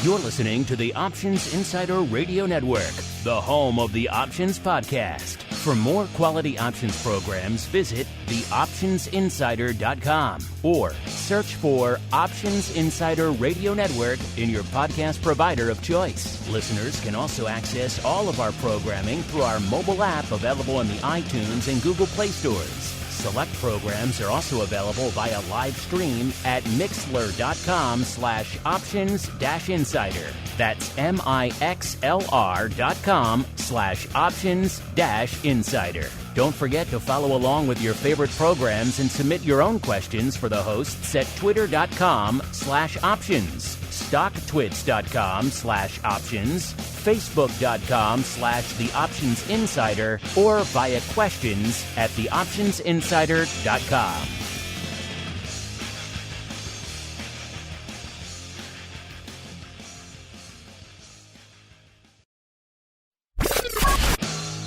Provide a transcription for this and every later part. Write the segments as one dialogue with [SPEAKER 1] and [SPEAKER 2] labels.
[SPEAKER 1] You're listening to the Options Insider Radio Network, the home of the Options Podcast. For more quality options programs, visit theoptionsinsider.com or search for Options Insider Radio Network in your podcast provider of choice. Listeners can also access all of our programming through our mobile app available in the iTunes and Google Play stores. Select programs are also available via live stream at mixlr.com/options-insider. That's mixlr.com/options-insider. Don't forget to follow along with your favorite programs and submit your own questions for the hosts at twitter.com/options, stocktwits.com/options, facebook.com/theoptionsinsider, or via questions at theoptionsinsider.com.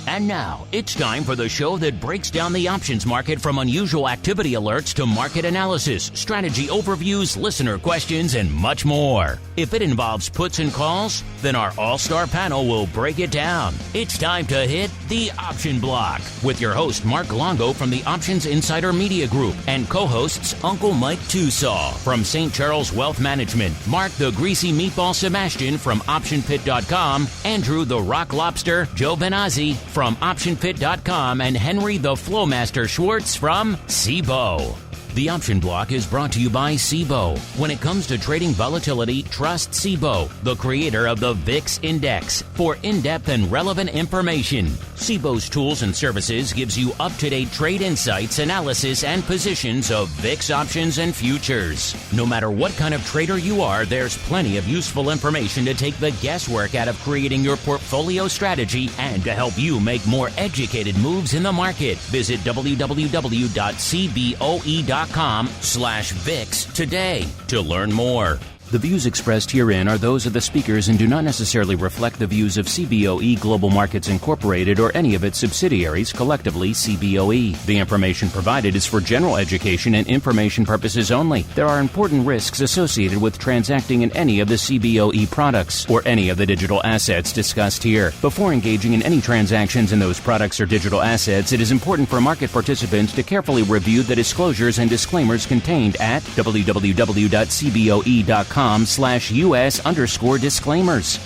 [SPEAKER 1] And now, it's time for the show that breaks down the options market from unusual activity alerts to market analysis, strategy overviews, listener questions, and much more. If it involves puts and calls, then our all-star panel will break it down. It's time to hit the Option Block with your host, Mark Longo from the Options Insider Media Group and co-hosts Uncle Mike TOSAW from St. Charles Wealth Management, Mark the Greasy Meatball Sebastian from OptionPit.com, Andrew the Rock Lobster GIOVINAZZI from OptionPit.com, and Henry the Flowmaster Schwartz from CBOE. The Option Block is brought to you by CBOE. When it comes to trading volatility, trust CBOE, the creator of the VIX Index, for in-depth and relevant information. CBOE's tools and services gives you up-to-date trade insights, analysis, and positions of VIX options and futures. No matter what kind of trader you are, there's plenty of useful information to take the guesswork out of creating your portfolio strategy and to help you make more educated moves in the market. Visit www.cboe.com/VIX today to learn more. The views expressed herein are those of the speakers and do not necessarily reflect the views of CBOE Global Markets Incorporated or any of its subsidiaries, collectively CBOE. The information provided is for general education and information purposes only. There are important risks associated with transacting in any of the CBOE products or any of the digital assets discussed here. Before engaging in any transactions in those products or digital assets, it is important for market participants to carefully review the disclosures and disclaimers contained at www.cboe.com/US_disclaimers.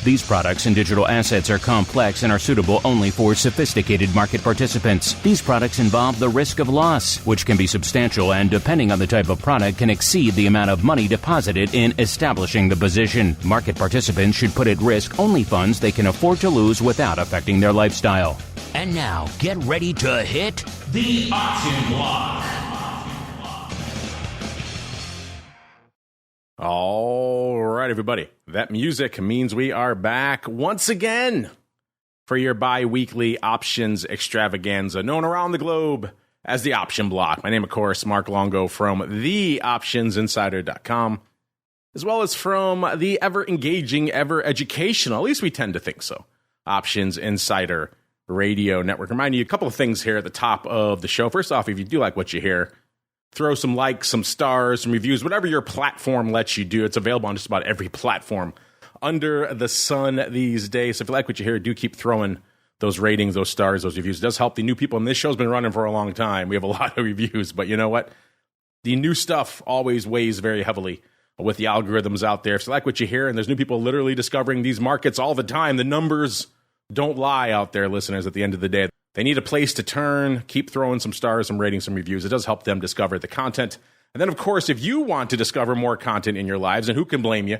[SPEAKER 1] These products and digital assets are complex and are suitable only for sophisticated market participants. These products involve the risk of loss, which can be substantial and, depending on the type of product, can exceed the amount of money deposited in establishing the position. Market participants should put at risk only funds they can afford to lose without affecting their lifestyle. And now, get ready to hit the Option Block.
[SPEAKER 2] All right, everybody. That music means we are back once again for your bi-weekly options extravaganza known around the globe as the Option Block. My name, of course, Mark Longo from theoptionsinsider.com, as well as from the ever-engaging, ever-educational, at least we tend to think so, Options Insider Radio Network. Reminding you a couple of things here at the top of the show. First off, if you do like what you hear, throw some likes, some stars, some reviews, whatever your platform lets you do. It's available on just about every platform under the sun these days. So if you like what you hear, do keep throwing those ratings, those stars, those reviews. It does help the new people. And this show's been running for a long time. We have a lot of reviews. But you know what? The new stuff always weighs very heavily with the algorithms out there. If you like what you hear, and there's new people literally discovering these markets all the time, the numbers don't lie out there, listeners, at the end of the day. They need a place to turn. Keep throwing some stars, some ratings, some reviews. It does help them discover the content. And then, of course, if you want to discover more content in your lives, and who can blame you,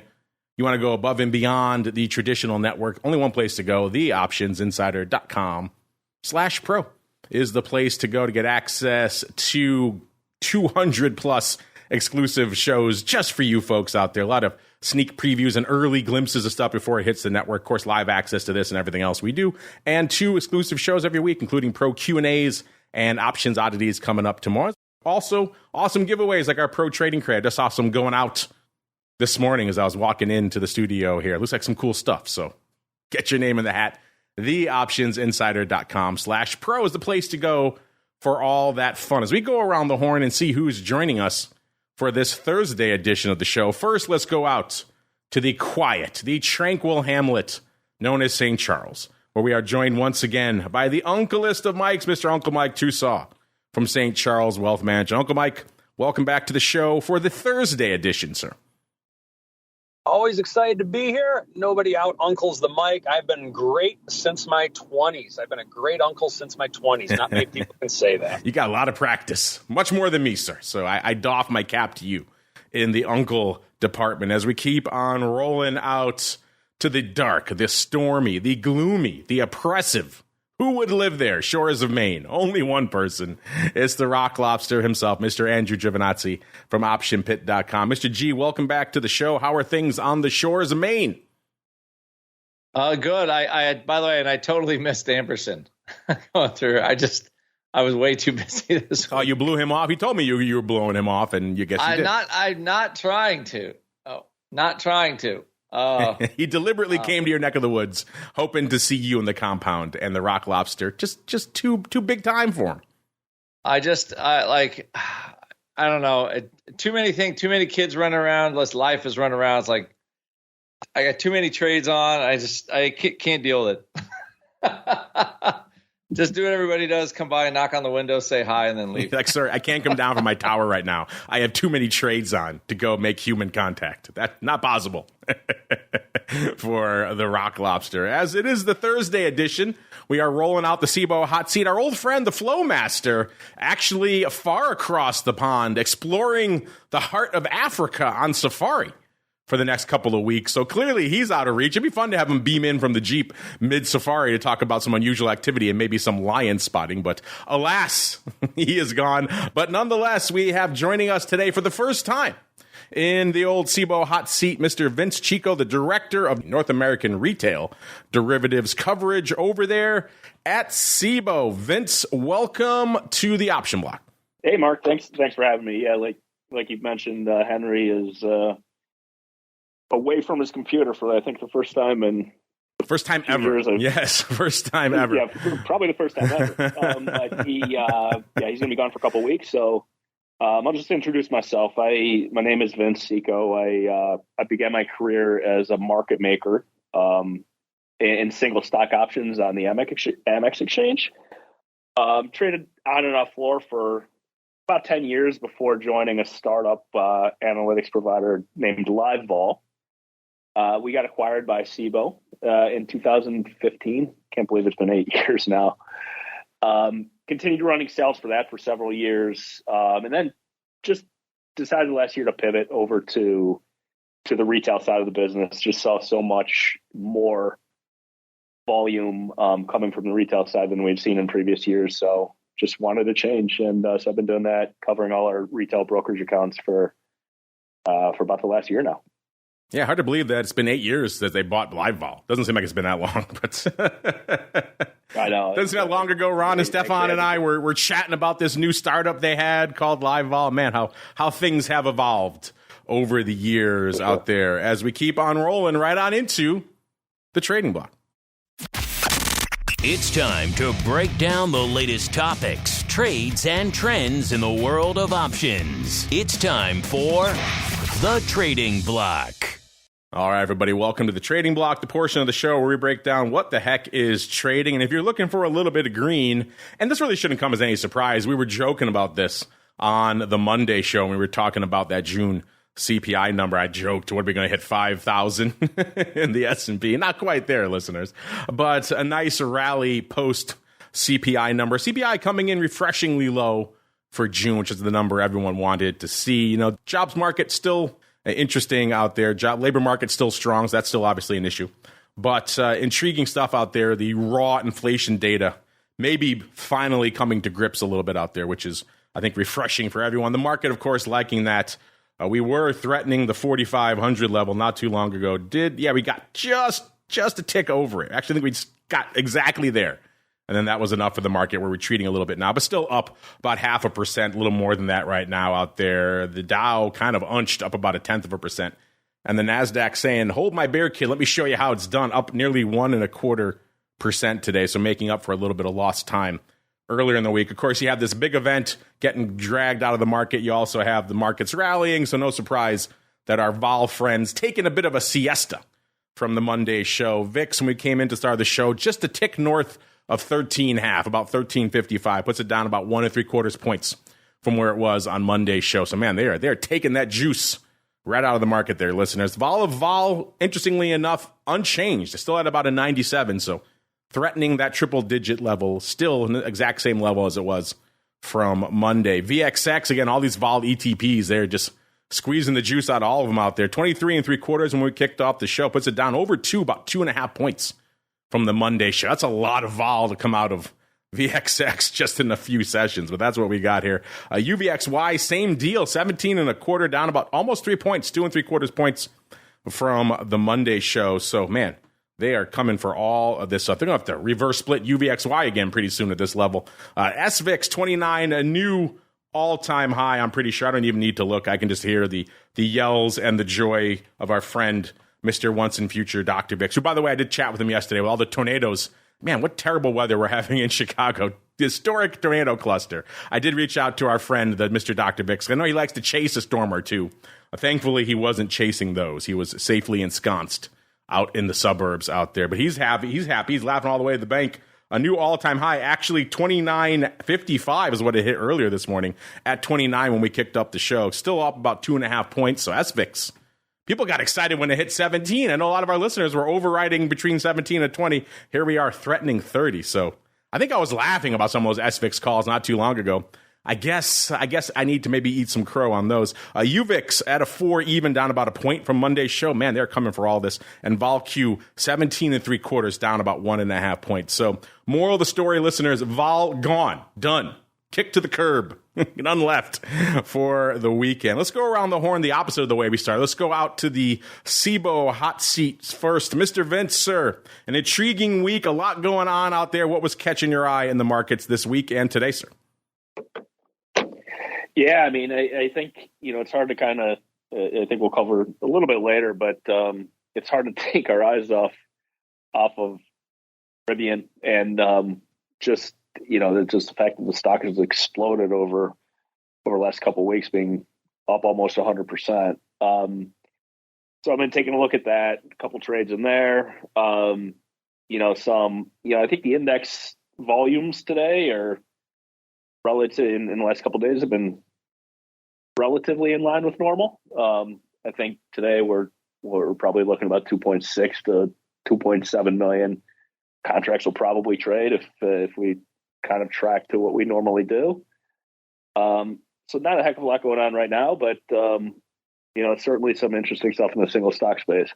[SPEAKER 2] you want to go above and beyond the traditional network, only one place to go, theoptionsinsider.com/pro is the place to go to get access to 200 plus exclusive shows just for you folks out there. A lot of sneak previews and early glimpses of stuff before it hits the network. Of course, live access to this and everything else we do. And 2 exclusive shows every week, including pro Q&As and options oddities coming up tomorrow. Also, awesome giveaways like our pro trading credit. Just saw some going out this morning as I was walking into the studio here. It looks like some cool stuff. So get your name in the hat. theoptionsinsider.com/pro is the place to go for all that fun. As we go around the horn and see who's joining us for this Thursday edition of the show. First, let's go out to the quiet, the tranquil hamlet known as St. Charles, where we are joined once again by the uncleest of Mikes, Mr. Uncle Mike TOSAW from St. Charles Wealth Management. Uncle Mike, welcome back to the show for the Thursday edition, sir.
[SPEAKER 3] Always excited to be here. Nobody out uncles the mic. I've been great since my 20s. I've been a great uncle since my 20s. Not many people can say that.
[SPEAKER 2] You got a lot of practice, much more than me, sir. So I doff my cap to you in the uncle department as we keep on rolling out to the dark, the stormy, the gloomy, the oppressive. Who would live there? Shores of Maine. Only one person. It's the rock lobster himself, Mr. Andrew GIOVINAZZI from OptionPit.com. Mr. G, welcome back to the show. How are things on the shores of Maine?
[SPEAKER 4] Good. I by the way, and I totally missed Amberson going through. I was way too busy this week.
[SPEAKER 2] Oh, you blew him off? He told me you were blowing him off, and you guess you did.
[SPEAKER 4] I'm not trying to. Oh, not trying to.
[SPEAKER 2] He deliberately came to your neck of the woods, hoping to see you in the compound, and the rock lobster just too big time for him.
[SPEAKER 4] I don't know. Too many things. Too many kids running around. Less life is running around. It's like I got too many trades on. I can't deal with it. Just do what everybody does. Come by, knock on the window, say hi, and then leave.
[SPEAKER 2] Like, sir, I can't come down from my tower right now. I have too many trades on to go make human contact. That's not possible for the rock lobster. As it is the Thursday edition, we are rolling out the CBOE hot seat. Our old friend, the Flow Master, actually far across the pond, exploring the heart of Africa on safari for the next couple of weeks. So clearly he's out of reach. It'd be fun to have him beam in from the Jeep mid-safari to talk about some unusual activity and maybe some lion spotting. But alas, he is gone. But nonetheless, we have joining us today for the first time in the old CBOE hot seat, Mr. Vince Cicco, the director of North American Retail Derivatives coverage over there at CBOE. Vince, welcome to the Option Block.
[SPEAKER 5] Hey, Mark. Thanks for having me. Yeah, like you've mentioned, Henry is away from his computer for, I think, the first time in
[SPEAKER 2] first time ever. Yes, first time ever.
[SPEAKER 5] Yeah, probably the first time ever. But he's going to be gone for a couple of weeks. So I'll just introduce myself. My name is Vince Cicco. I began my career as a market maker in single stock options on the Amex exchange. Traded on and off floor for about 10 years before joining a startup analytics provider named LiveVol. We got acquired by CBOE in 2015. Can't believe it's been 8 years now. Continued running sales for that for several years, and then just decided last year to pivot over to the retail side of the business. Just saw so much more volume coming from the retail side than we've seen in previous years. So just wanted to change, and so I've been doing that, covering all our retail brokerage accounts for about the last year now.
[SPEAKER 2] Yeah, hard to believe that it's been 8 years that they bought LiveVol. Doesn't seem like it's been that long, but
[SPEAKER 5] I know.
[SPEAKER 2] Doesn't seem that long ago. Ron and Stefan and I were chatting about this new startup they had called LiveVol. Man, how things have evolved over the years out there as we keep on rolling right on into the trading block.
[SPEAKER 1] It's time to break down the latest topics, trades, and trends in the world of options. It's time for the Trading Block.
[SPEAKER 2] All right, everybody, welcome to the Trading Block, the portion of the show where we break down what the heck is trading. And if you're looking for a little bit of green, and this really shouldn't come as any surprise, we were joking about this on the Monday show when we were talking about that June CPI number. I joked, what are we going to hit 5,000 in the S&P? Not quite there, listeners, but a nice rally post CPI number. CPI coming in refreshingly low for June, which is the number everyone wanted to see. You know, jobs market still interesting out there. Labor market still strong, so that's still obviously an issue. But intriguing stuff out there. The raw inflation data maybe finally coming to grips a little bit out there, which is, I think, refreshing for everyone. The market, of course, liking that. We were threatening the 4,500 level not too long ago. We got just a tick over it. Actually, I think we got exactly there. And then that was enough for the market. We're retreating a little bit now, but still up about 0.5%, a little more than that right now out there. The Dow kind of unched up about 0.1%. And the NASDAQ saying, hold my bear, kid. Let me show you how it's done. Up nearly 1.25% today. So making up for a little bit of lost time earlier in the week. Of course, you have this big event getting dragged out of the market. You also have the markets rallying. So no surprise that our vol friends taking a bit of a siesta from the Monday show. VIX, when we came in to start the show, just a tick north of 13.5, about 13.55, puts it down about 1 3/4 points from where it was on Monday's show. So, man, they're taking that juice right out of the market there, listeners. Vol, interestingly enough, unchanged. It's still at about a 97, so threatening that triple-digit level, still in the exact same level as it was from Monday. VXX, again, all these vol ETPs, they're just squeezing the juice out of all of them out there. 23 3/4 when we kicked off the show, puts it down over 2, about 2.5 points from the Monday show. That's a lot of vol to come out of VXX just in a few sessions, but that's what we got here. UVXY, same deal, 17 1/4, down about almost 3 points, 2 3/4 points from the Monday show. So, man, they are coming for all of this stuff. They're going to have to reverse split UVXY again pretty soon at this level. SVIX 29, a new all-time high, I'm pretty sure. I don't even need to look. I can just hear the yells and the joy of our friend, Mr. Once and Future Dr. VIX, who, by the way, I did chat with him yesterday with all the tornadoes. Man, what terrible weather we're having in Chicago. The historic tornado cluster. I did reach out to our friend, the Mr. Dr. VIX. I know he likes to chase a storm or two. Thankfully, he wasn't chasing those. He was safely ensconced out in the suburbs out there. But he's happy. He's happy. He's laughing all the way to the bank. A new all-time high, actually 29.55 is what it hit earlier this morning at 29 when we kicked up the show. Still up about 2.5 points. So that's VIX. People got excited when it hit 17. I know a lot of our listeners were overriding between 17 and 20. Here we are threatening 30. So I think I was laughing about some of those SVIX calls not too long ago. I guess I need to maybe eat some crow on those. UVIX at a 4, even down about a point from Monday's show. Man, they're coming for all this. And VolQ 17 3/4, down about 1.5 points. So moral of the story, listeners, Vol gone, done. Kick to the curb, none left for the weekend. Let's go around the horn the opposite of the way we started. Let's go out to the CBOE hot seats first. Mr. Vince, sir, an intriguing week, a lot going on out there. What was catching your eye in the markets this week and today, sir?
[SPEAKER 5] Yeah, I mean, I think, it's hard to kind of, I think we'll cover a little bit later, but it's hard to take our eyes off of RIVN and just, just the fact that the stock has exploded over the last couple of weeks, being up almost 100%. So I've been taking a look at that, a couple trades in there. I think the index volumes today are relative in the last couple of days have been relatively in line with normal. I think today we're probably looking about 2.6 to 2.7 million contracts will probably trade if we kind of track to what we normally do. So not a heck of a lot going on right now, but certainly some interesting stuff in the single stock space.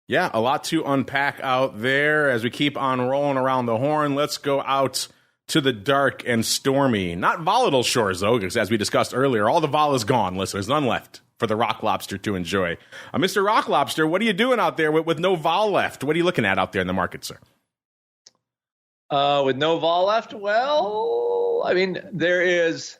[SPEAKER 2] Yeah, a lot to unpack out there as we keep on rolling around the horn. Let's go out to the dark and stormy, not volatile shores, though, because as we discussed earlier, all the vol is gone, listeners. None left for the Rock Lobster to enjoy. Mr. Rock Lobster, what are you doing out there with no vol left? What are you looking at out there in the market, sir?
[SPEAKER 4] With no vol left? Well, I mean, there is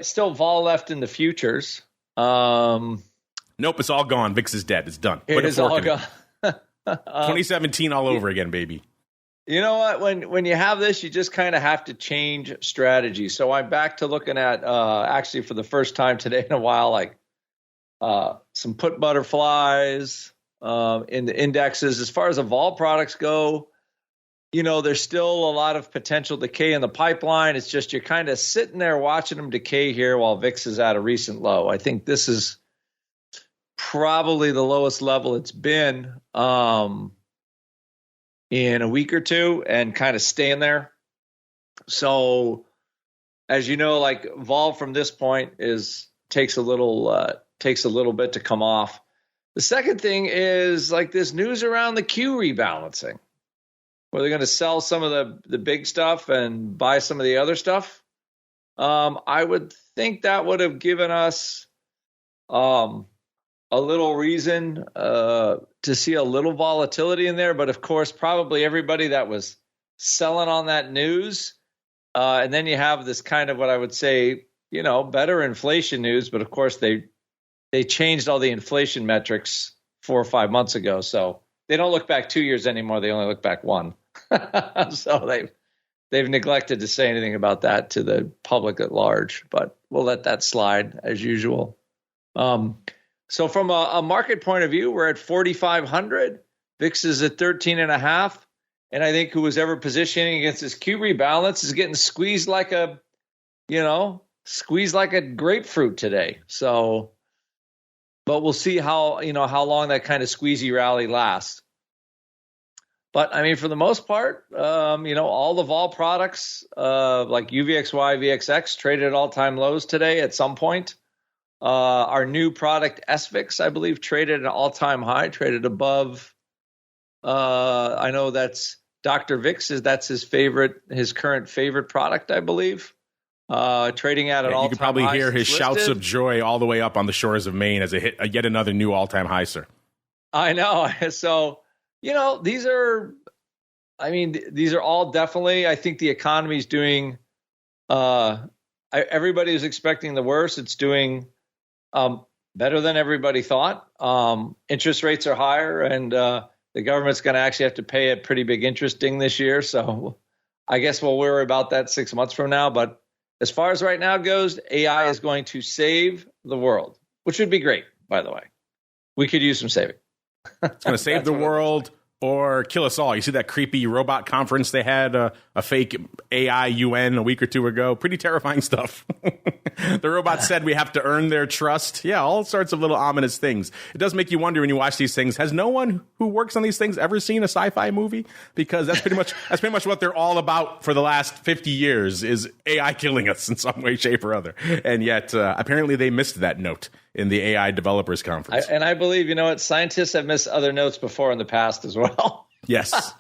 [SPEAKER 4] still vol left in the futures.
[SPEAKER 2] Nope, it's all gone. VIX is dead. It's done.
[SPEAKER 4] It is all gone.
[SPEAKER 2] 2017 all over again, baby.
[SPEAKER 4] You know what? When you have this, you just kind of have to change strategy. So I'm back to looking at actually for the first time today in a while, like some put butterflies in the indexes. As far as the vol products go, there's still a lot of potential decay in the pipeline. It's just you're kind of sitting there watching them decay here while VIX is at a recent low. I think this is probably the lowest level it's been in a week or two and kind of staying there. So as you know, like vol from this point takes a little bit to come off. The second thing is like this news around the Q rebalancing, where they're going to sell some of the big stuff and buy some of the other stuff. I would think that would have given us a little reason to see a little volatility in there. But of course, probably everybody that was selling on that news. And then you have this kind of what I would say, better inflation news. But of course, they changed all the inflation metrics 4 or 5 months ago. So they don't look back 2 years anymore. They only look back 1. So they've neglected to say anything about that to the public at large. But we'll let that slide as usual. So from a market point of view, we're at 4,500. VIX is at 13.5. And I think who was ever positioning against this Q rebalance is getting squeezed like a grapefruit today. So, but we'll see how long that kind of squeezy rally lasts. But I mean, for the most part, all the vol products like UVXY, VXX traded at all-time lows today at some point. Our new product SVIX, I believe, traded at an all-time high, traded above. I know that's Dr. VIX that's his current favorite product, I believe. Trading at an all-time high.
[SPEAKER 2] You can probably hear his shouts of joy all the way up on the shores of Maine as it hit yet another new all-time high, sir. I
[SPEAKER 4] know. So, these are all definitely, I think the economy is doing, everybody was expecting the worst. It's doing better than everybody thought. Interest rates are higher, and the government's going to actually have to pay a pretty big interest ding this year. So I guess we'll worry about that 6 months from now. But as far as right now goes, AI is going to save the world, which would be great, by the way. We could use some saving.
[SPEAKER 2] It's going to save the world or kill us all. You see that creepy robot conference they had, a fake AI UN a week or two ago? Pretty terrifying stuff. The robot said we have to earn their trust. Yeah, all sorts of little ominous things. It does make you wonder when you watch these things, has no one who works on these things ever seen a sci-fi movie? Because that's pretty much what they're all about for the last 50 years is AI killing us in some way, shape, or other. And yet, apparently they missed that note in the AI developers conference.
[SPEAKER 4] And I believe, scientists have missed other notes before in the past as well.
[SPEAKER 2] Yes.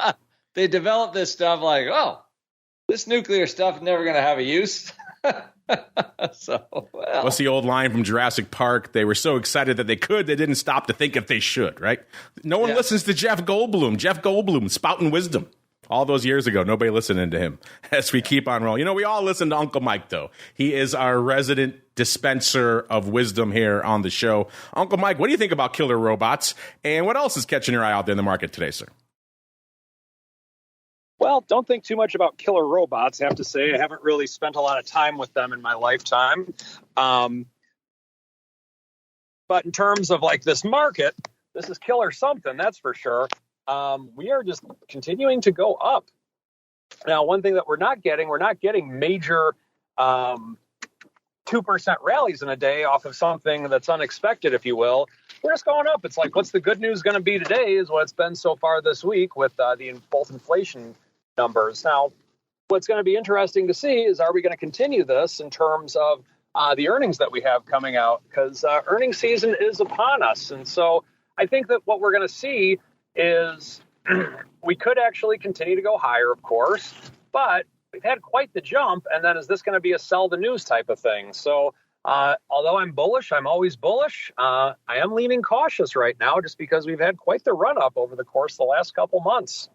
[SPEAKER 4] They developed this stuff like, this nuclear stuff is never going to have a use.
[SPEAKER 2] What's the old line from Jurassic Park? They were so excited that they didn't stop to think if they should, right? No one listens to Jeff Goldblum spouting wisdom. All those years ago, nobody listening to him as we keep on rolling. We all listen to Uncle Mike, though. He is our resident dispenser of wisdom here on the show. Uncle Mike, what do you think about killer robots? And what else is catching your eye out there in the market today, sir?
[SPEAKER 3] Well, don't think too much about killer robots. I have to say, I haven't really spent a lot of time with them in my lifetime. But in terms of this market, this is killer something, that's for sure. We are just continuing to go up. Now, one thing that we're not getting major 2% rallies in a day off of something that's unexpected, if you will. We're just going up. It's like, what's the good news going to be today is what it's been so far this week with both inflation numbers. Now, what's going to be interesting to see is, are we going to continue this in terms of the earnings that we have coming out? Because earnings season is upon us. And so I think that what we're going to see is we could actually continue to go higher, of course, but we've had quite the jump. And then is this going to be a sell the news type of thing? So although I'm bullish, I'm always bullish. I am leaning cautious right now just because we've had quite the run up over the course of the last couple months.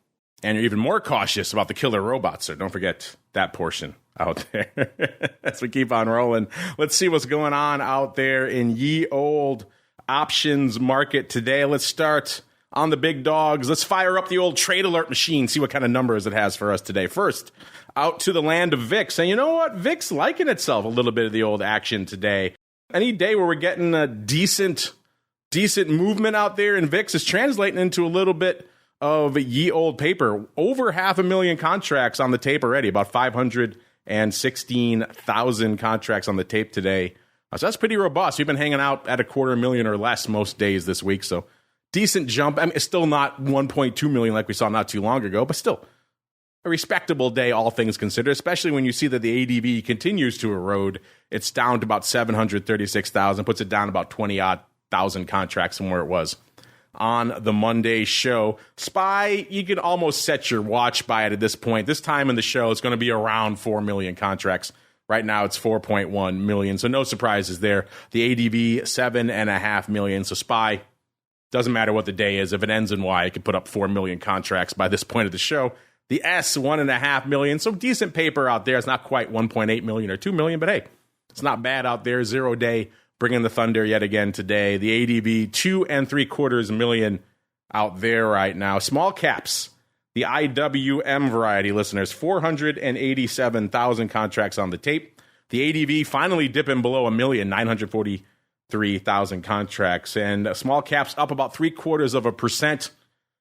[SPEAKER 2] And you're even more cautious about the killer robots, so don't forget that portion out there as we keep on rolling. Let's see what's going on out there in ye old options market today. Let's start on the big dogs. Let's fire up the old trade alert machine, see what kind of numbers it has for us today. First, out to the land of VIX. And you know what? VIX liking itself a little bit of the old action today. Any day where we're getting a decent movement out there in VIX is translating into a little bit of ye old paper. Over 500,000 contracts on the tape already, about 516,000 contracts on the tape today. So that's pretty robust. We've been hanging out at 250,000 or less most days this week, so decent jump. I mean, it's still not 1.2 million like we saw not too long ago, but still a respectable day, all things considered, especially when you see that the ADV continues to erode. It's down to about 736,000, puts it down about 20-odd thousand contracts from where it was on the Monday show. SPY, you can almost set your watch by it at this point. This time in the show, it's going to be around 4 million contracts. Right now, it's 4.1 million, so no surprises there. The ADV, 7.5 million. So SPY, doesn't matter what the day is. If it ends in Y, it could put up 4 million contracts by this point of the show. The S, 1.5 million. So decent paper out there. It's not quite 1.8 million or 2 million, but hey, it's not bad out there. 0 day bringing the thunder yet again today. The ADV, 2.75 million out there right now. Small caps, the IWM variety, listeners, 487,000 contracts on the tape. The ADV finally dipping below 1 million, 23,000 contracts. And small caps up about 0.75%.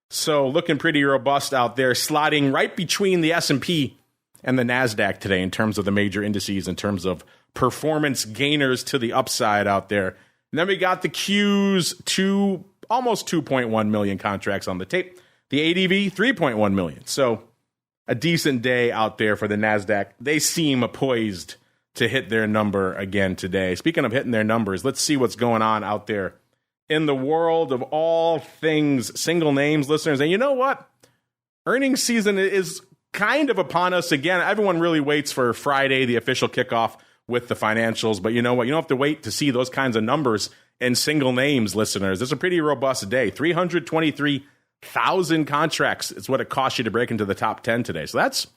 [SPEAKER 2] So looking pretty robust out there, sliding right between the S&P and the NASDAQ today in terms of the major indices, in terms of performance gainers to the upside out there. And then we got the Qs, almost 2.1 million contracts on the tape. The ADV, 3.1 million. So a decent day out there for the NASDAQ. They seem poised to hit their number again today. Speaking of hitting their numbers, let's see what's going on out there in the world of all things single names, listeners. And you know what? Earnings season is kind of upon us again. Everyone really waits for Friday, the official kickoff with the financials. But you know what? You don't have to wait to see those kinds of numbers in single names, listeners. It's a pretty robust day. 323,000 contracts is what it cost you to break into the top 10 today. So that's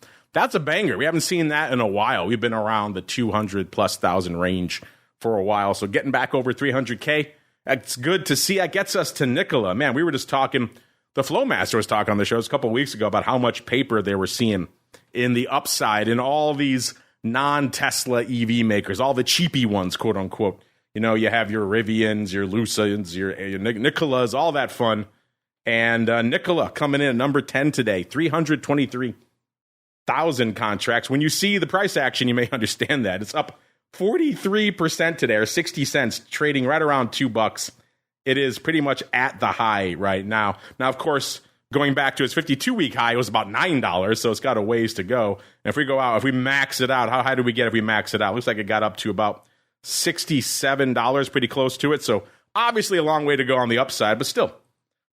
[SPEAKER 2] a banger. We haven't seen that in a while. We've been around the 200,000+ range for a while. So getting back over 300K, that's good to see. That gets us to NKLA. Man, we were just talking, the Flowmaster was talking on the shows a couple of weeks ago about how much paper they were seeing in the upside in all these non-Tesla EV makers, all the cheapy ones, quote unquote. You know, you have your RIVNs, your Lucents, your NKLAs, all that fun. And NKLA coming in at number 10 today, 323,000 contracts. When you see the price action, you may understand that. It's up 43% today, or 60 cents, trading right around $2. It is pretty much at the high right now. Now, of course, going back to its 52-week high, it was about $9, so it's got a ways to go. And if we go out, if we max it out, how high do we get if we max it out? Looks like it got up to about $67, pretty close to it. So obviously a long way to go on the upside, but still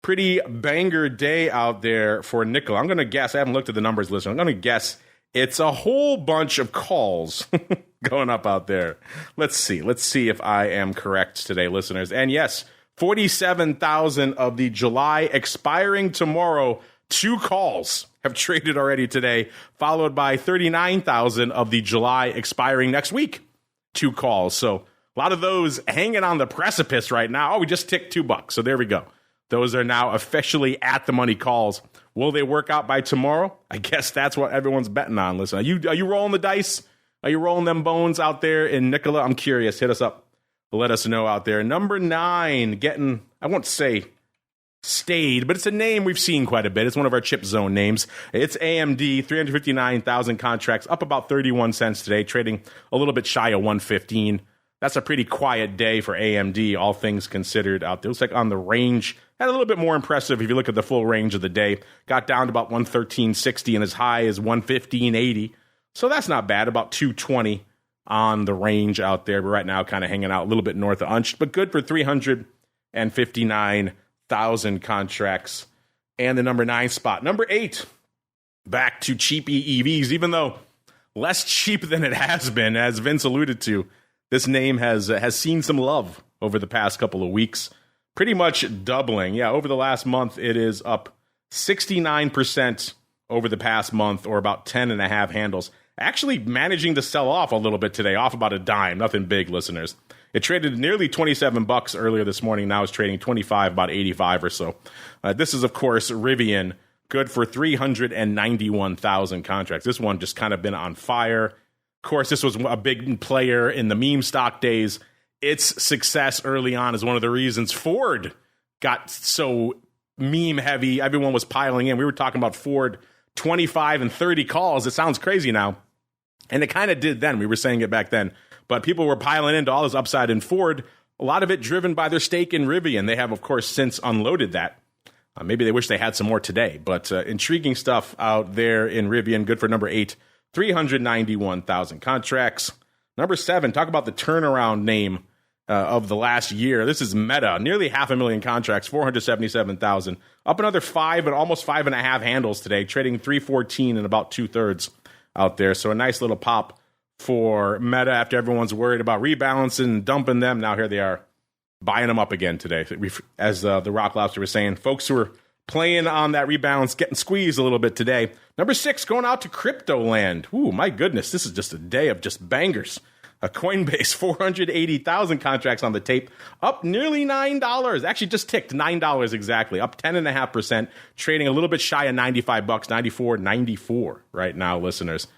[SPEAKER 2] pretty banger day out there for NKLA. I'm going to guess, I haven't looked at the numbers list, I'm going to guess it's a whole bunch of calls going up out there. Let's see if I am correct today, listeners. And yes, 47,000 of the July expiring tomorrow 2 calls have traded already today, followed by 39,000 of the July expiring next week 2 calls. So a lot of those hanging on the precipice right now. Oh, we just ticked $2. So there we go. Those are now officially at the money calls. Will they work out by tomorrow? I guess that's what everyone's betting on. Listen, are you rolling the dice? Are you rolling them bones out there in NKLA? I'm curious. Hit us up. Let us know out there. Number 9, getting, I won't say stayed, but it's a name we've seen quite a bit. It's one of our chip zone names. It's AMD, 359,000 contracts, up about 31 cents today, trading a little bit shy of 115. That's a pretty quiet day for AMD, all things considered out there. Looks like on the range, had a little bit more impressive if you look at the full range of the day. Got down to about 113.60 and as high as 115.80. So that's not bad, about 220 on the range out there. But right now, kind of hanging out a little bit north of unched, but good for 359,000 contracts. And the number 9 spot. Number 8, back to cheapy EVs, even though less cheap than it has been, as Vince alluded to. This name has seen some love over the past couple of weeks, pretty much doubling. Yeah, over the last month, it is up 69% over the past month, or about 10.5 handles. Actually managing to sell off a little bit today, off about a dime. Nothing big, listeners. It traded nearly $27 earlier this morning. Now it's trading 25, about 85 or so. This is, of course, RIVN, good for 391,000 contracts. This one just kind of been on fire. Of course, this was a big player in the meme stock days. Its success early on is one of the reasons Ford got so meme heavy. Everyone was piling in. We were talking about Ford 25 and 30 calls. It sounds crazy now. And it kind of did then. We were saying it back then. But people were piling into all this upside in Ford, a lot of it driven by their stake in RIVN. They have, of course, since unloaded that. Maybe they wish they had some more today. But intriguing stuff out there in RIVN. Good for number 8, 391,000 contracts. Number 7, talk about the turnaround name of the last year. This is Meta, nearly 500,000 contracts, 477,000. Up another 5 and almost 5.5 handles today, trading 314 and about 2/3 out there. So a nice little pop for Meta after everyone's worried about rebalancing and dumping them. Now here they are buying them up again today. As the Rock Lobster was saying, folks who are playing on that rebalance, getting squeezed a little bit today. Number 6, going out to crypto land. Ooh, my goodness, this is just a day of just bangers. A Coinbase, 480,000 contracts on the tape, up nearly $9. Actually, just ticked $9 exactly, up 10.5%, trading a little bit shy of $95, $94.94 right now, listeners.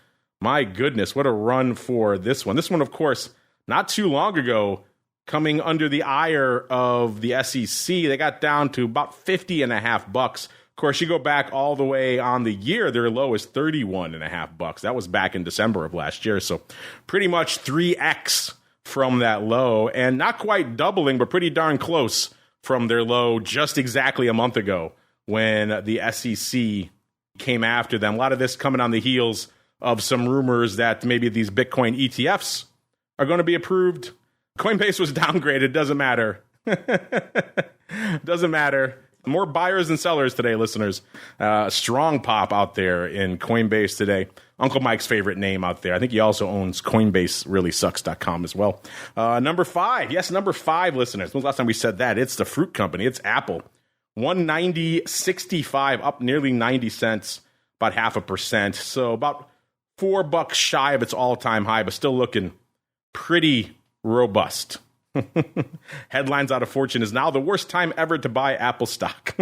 [SPEAKER 2] My goodness, what a run for this one. This one, of course, not too long ago, coming under the ire of the SEC. They got down to about $50.50. Of course, you go back all the way on the year, their low is $31.50. That was back in December of last year. So pretty much 3x from that low, and not quite doubling, but pretty darn close from their low just exactly a month ago when the SEC came after them. A lot of this coming on the heels of some rumors that maybe these Bitcoin ETFs are going to be approved. Coinbase was downgraded. Doesn't matter. Doesn't matter. More buyers than sellers today, listeners. Strong pop out there in Coinbase today. Uncle Mike's favorite name out there. I think he also owns CoinbaseReallySucks.com as well. Number 5. Yes, number 5, listeners. When was the last time we said that? It's the fruit company. It's Apple. 190.65, up nearly 90 cents, about 0.5%. So about $4 shy of its all-time high, but still looking pretty robust. Headlines out of Fortune is now the worst time ever to buy Apple stock.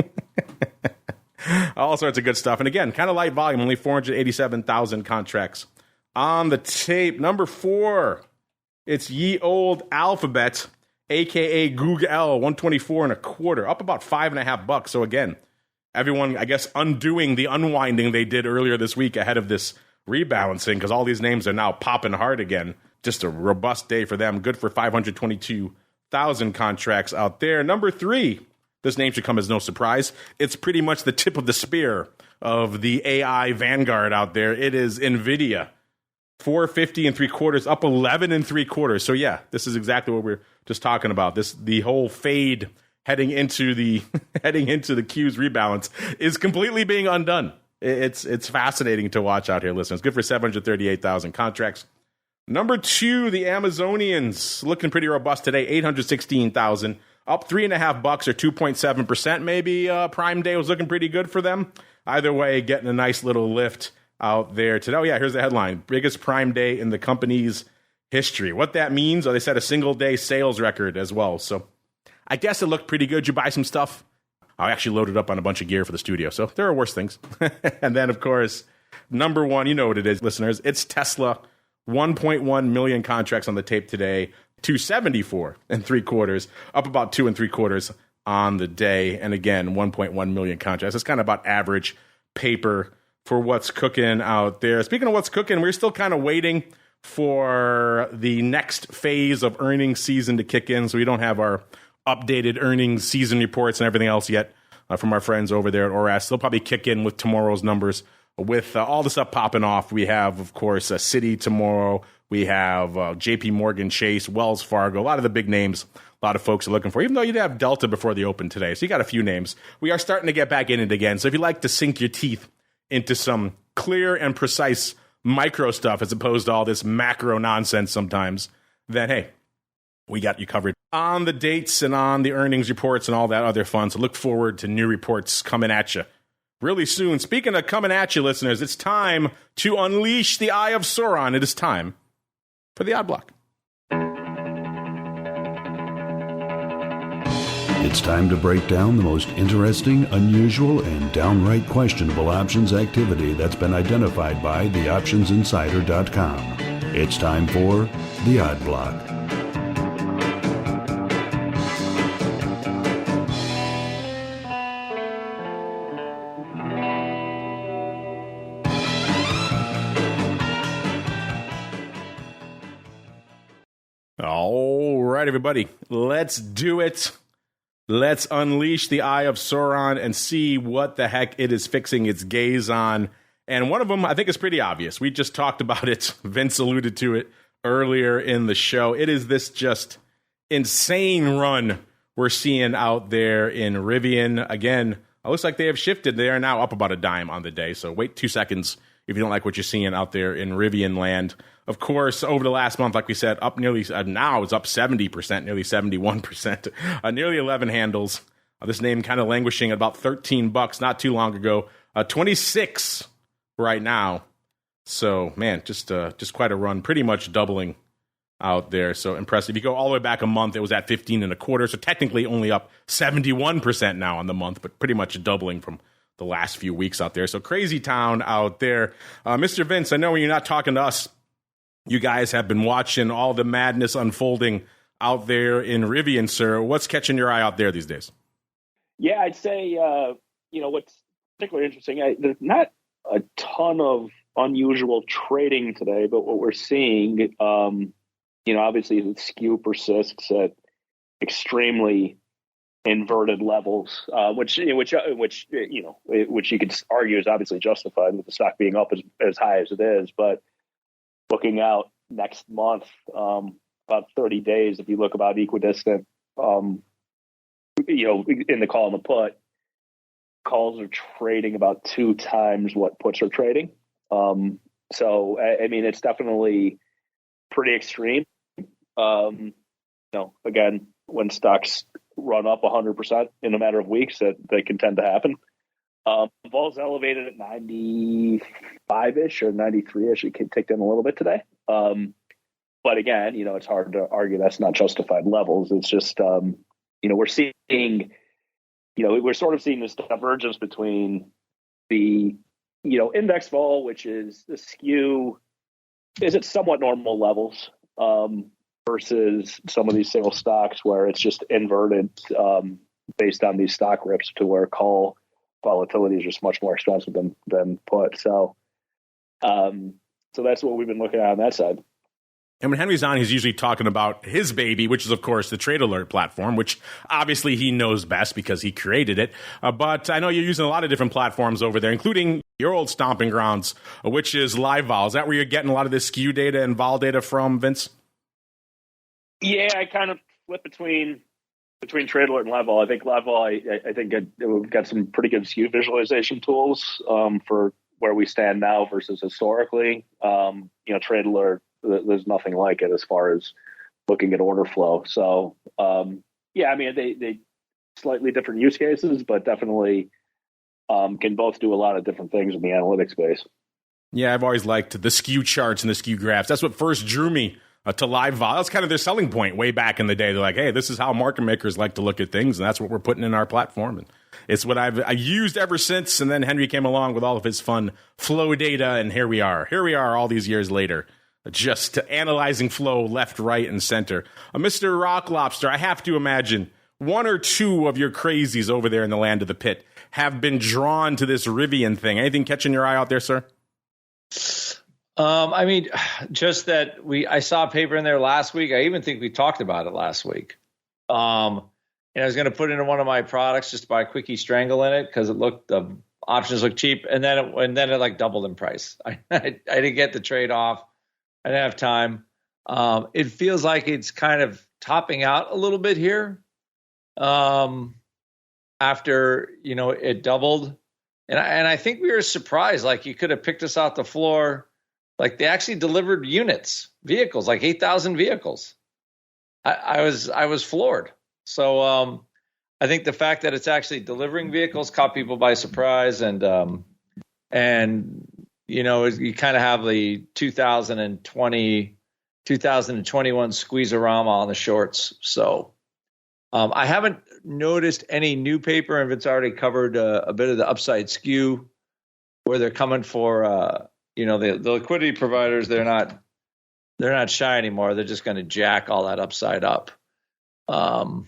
[SPEAKER 2] All sorts of good stuff. And again, kind of light volume, only 487,000 contracts on the tape. Number 4, it's ye old Alphabet, a.k.a. Google, 124.25, up about $5.50. So again, everyone, I guess, undoing the unwinding they did earlier this week ahead of this rebalancing, because all these names are now popping hard again. Just a robust day for them. Good for 522,000 contracts out there. Number 3, this name should come as no surprise. It's pretty much the tip of the spear of the AI vanguard out there. It is NVIDIA. 450.75, up 11.75. So yeah, this is exactly what we're just talking about. The whole fade heading into the Q's rebalance is completely being undone. It's fascinating to watch out here, listeners. Good for 738,000 contracts. Number 2, the Amazonians, looking pretty robust today, 816,000, up $3.50 or 2.7%. Maybe Prime Day was looking pretty good for them. Either way, getting a nice little lift out there today. Oh yeah, here's the headline: biggest Prime Day in the company's history. What that means? Oh, they set a single day sales record as well. So I guess it looked pretty good. You buy some stuff. I actually loaded up on a bunch of gear for the studio, so there are worse things. And then, of course, number 1, you know what it is, listeners. It's Tesla. 1.1 million contracts on the tape today, 274.75, up about 2.75 on the day. And again, 1.1 million contracts. It's kind of about average paper for what's cooking out there. Speaking of what's cooking, we're still kind of waiting for the next phase of earnings season to kick in. So we don't have our updated earnings season reports and everything else yet from our friends over there at ORAS. They'll probably kick in with tomorrow's numbers. With all the stuff popping off, we have, of course, Citi tomorrow. We have JP Morgan Chase, Wells Fargo, a lot of the big names a lot of folks are looking for, even though you did have Delta before the open today. So you got a few names. We are starting to get back in it again. So if you like to sink your teeth into some clear and precise micro stuff as opposed to all this macro nonsense sometimes, then hey, we got you covered on the dates and on the earnings reports and all that other fun. So look forward to new reports coming at you really soon. Speaking of coming at you, listeners, it's time to unleash the Eye of Sauron. It is time for the Odd Block.
[SPEAKER 6] It's time to break down the most interesting, unusual, and downright questionable options activity that's been identified by theoptionsinsider.com. It's time for the Odd Block.
[SPEAKER 2] All right, everybody, let's do it. Let's unleash the Eye of Sauron and see what the heck it is fixing its gaze on. And one of them, I think, is pretty obvious. We just talked about it. Vince alluded to it earlier in the show. It is this just insane run we're seeing out there in RIVN. Again, it looks like they have shifted. They are now up about a dime on the day. So wait 2 seconds if you don't like what you're seeing out there in RIVN land. Of course, over the last month, like we said, up nearly, now it's up 70%, nearly 71%, nearly 11 handles. This name kind of languishing at about $13 not too long ago, 26 right now. So, man, just quite a run, pretty much doubling out there. So impressive. If you go all the way back a month, it was at 15.25. So technically only up 71% now on the month, but pretty much doubling from the last few weeks out there. So crazy town out there. Mr. Vince, I know when you're not talking to us, you guys have been watching all the madness unfolding out there in Rivian, sir. What's catching your eye out there these days?
[SPEAKER 5] Yeah, I'd say, what's particularly interesting, there's not a ton of unusual trading today, but what we're seeing, obviously the skew persists at extremely inverted levels, which you could argue is obviously justified with the stock being up as high as it is. But looking out next month, about 30 days, if you look about equidistant, in the call and the put, calls are trading about 2 times what puts are trading. So, it's definitely pretty extreme. Again, when stocks run up 100% in a matter of weeks, that they can tend to happen. Vol's elevated at 95-ish or 93-ish. It ticked in a little bit today. But again, it's hard to argue that's not justified levels. It's just, we're seeing, we're sort of seeing this divergence between the, index vol, which is the skew is at somewhat normal levels, versus some of these single stocks where it's just inverted, based on these stock rips to where call volatility is just much more expensive than put. So that's what we've been looking at on that side.
[SPEAKER 2] And when Henry's on, he's usually talking about his baby, which is, of course, the Trade Alert platform, which obviously he knows best because he created it. But I know you're using a lot of different platforms over there, including your old stomping grounds, which is Live Vol. Is that where you're getting a lot of this skew data and vol data from, Vince?
[SPEAKER 5] Yeah, I kind of flip between Trade Alert and Live Vol. I think Live Vol, I think we've got some pretty good skew visualization tools for where we stand now versus historically. Trade Alert, there's nothing like it as far as looking at order flow. So, they slightly different use cases, but definitely can both do a lot of different things in the analytics space.
[SPEAKER 2] Yeah, I've always liked the skew charts and the skew graphs. That's what first drew me to Live Vol. That's kind of their selling point way back in the day. They're like, hey, this is how market makers like to look at things, and that's what we're putting in our platform. And it's what I used ever since. And then Henry came along with all of his fun flow data, and here we are all these years later, just analyzing flow left, right, and center. Mr. Rock Lobster, I have to imagine one or two of your crazies over there in the land of the pit have been drawn to this Rivian thing. Anything catching your eye out there, sir?
[SPEAKER 4] Just that I saw a paper in there last week. I even think we talked about it last week. And I was going to put it in one of my products just to buy a quickie strangle in it because the options look cheap. And then it like doubled in price. I didn't get the trade off. I didn't have time. It feels like it's kind of topping out a little bit here. After, it doubled. And I think we were surprised. Like you could have picked us off the floor. Like they actually delivered vehicles, like 8,000 vehicles. I was floored. So I think the fact that it's actually delivering vehicles caught people by surprise, and you kind of have the 2021 squeeze-a-rama on the shorts. So I haven't noticed any new paper, and it's already covered a bit of the upside skew where they're coming for. The liquidity providers, they're not shy anymore. They're just going to jack all that upside up. But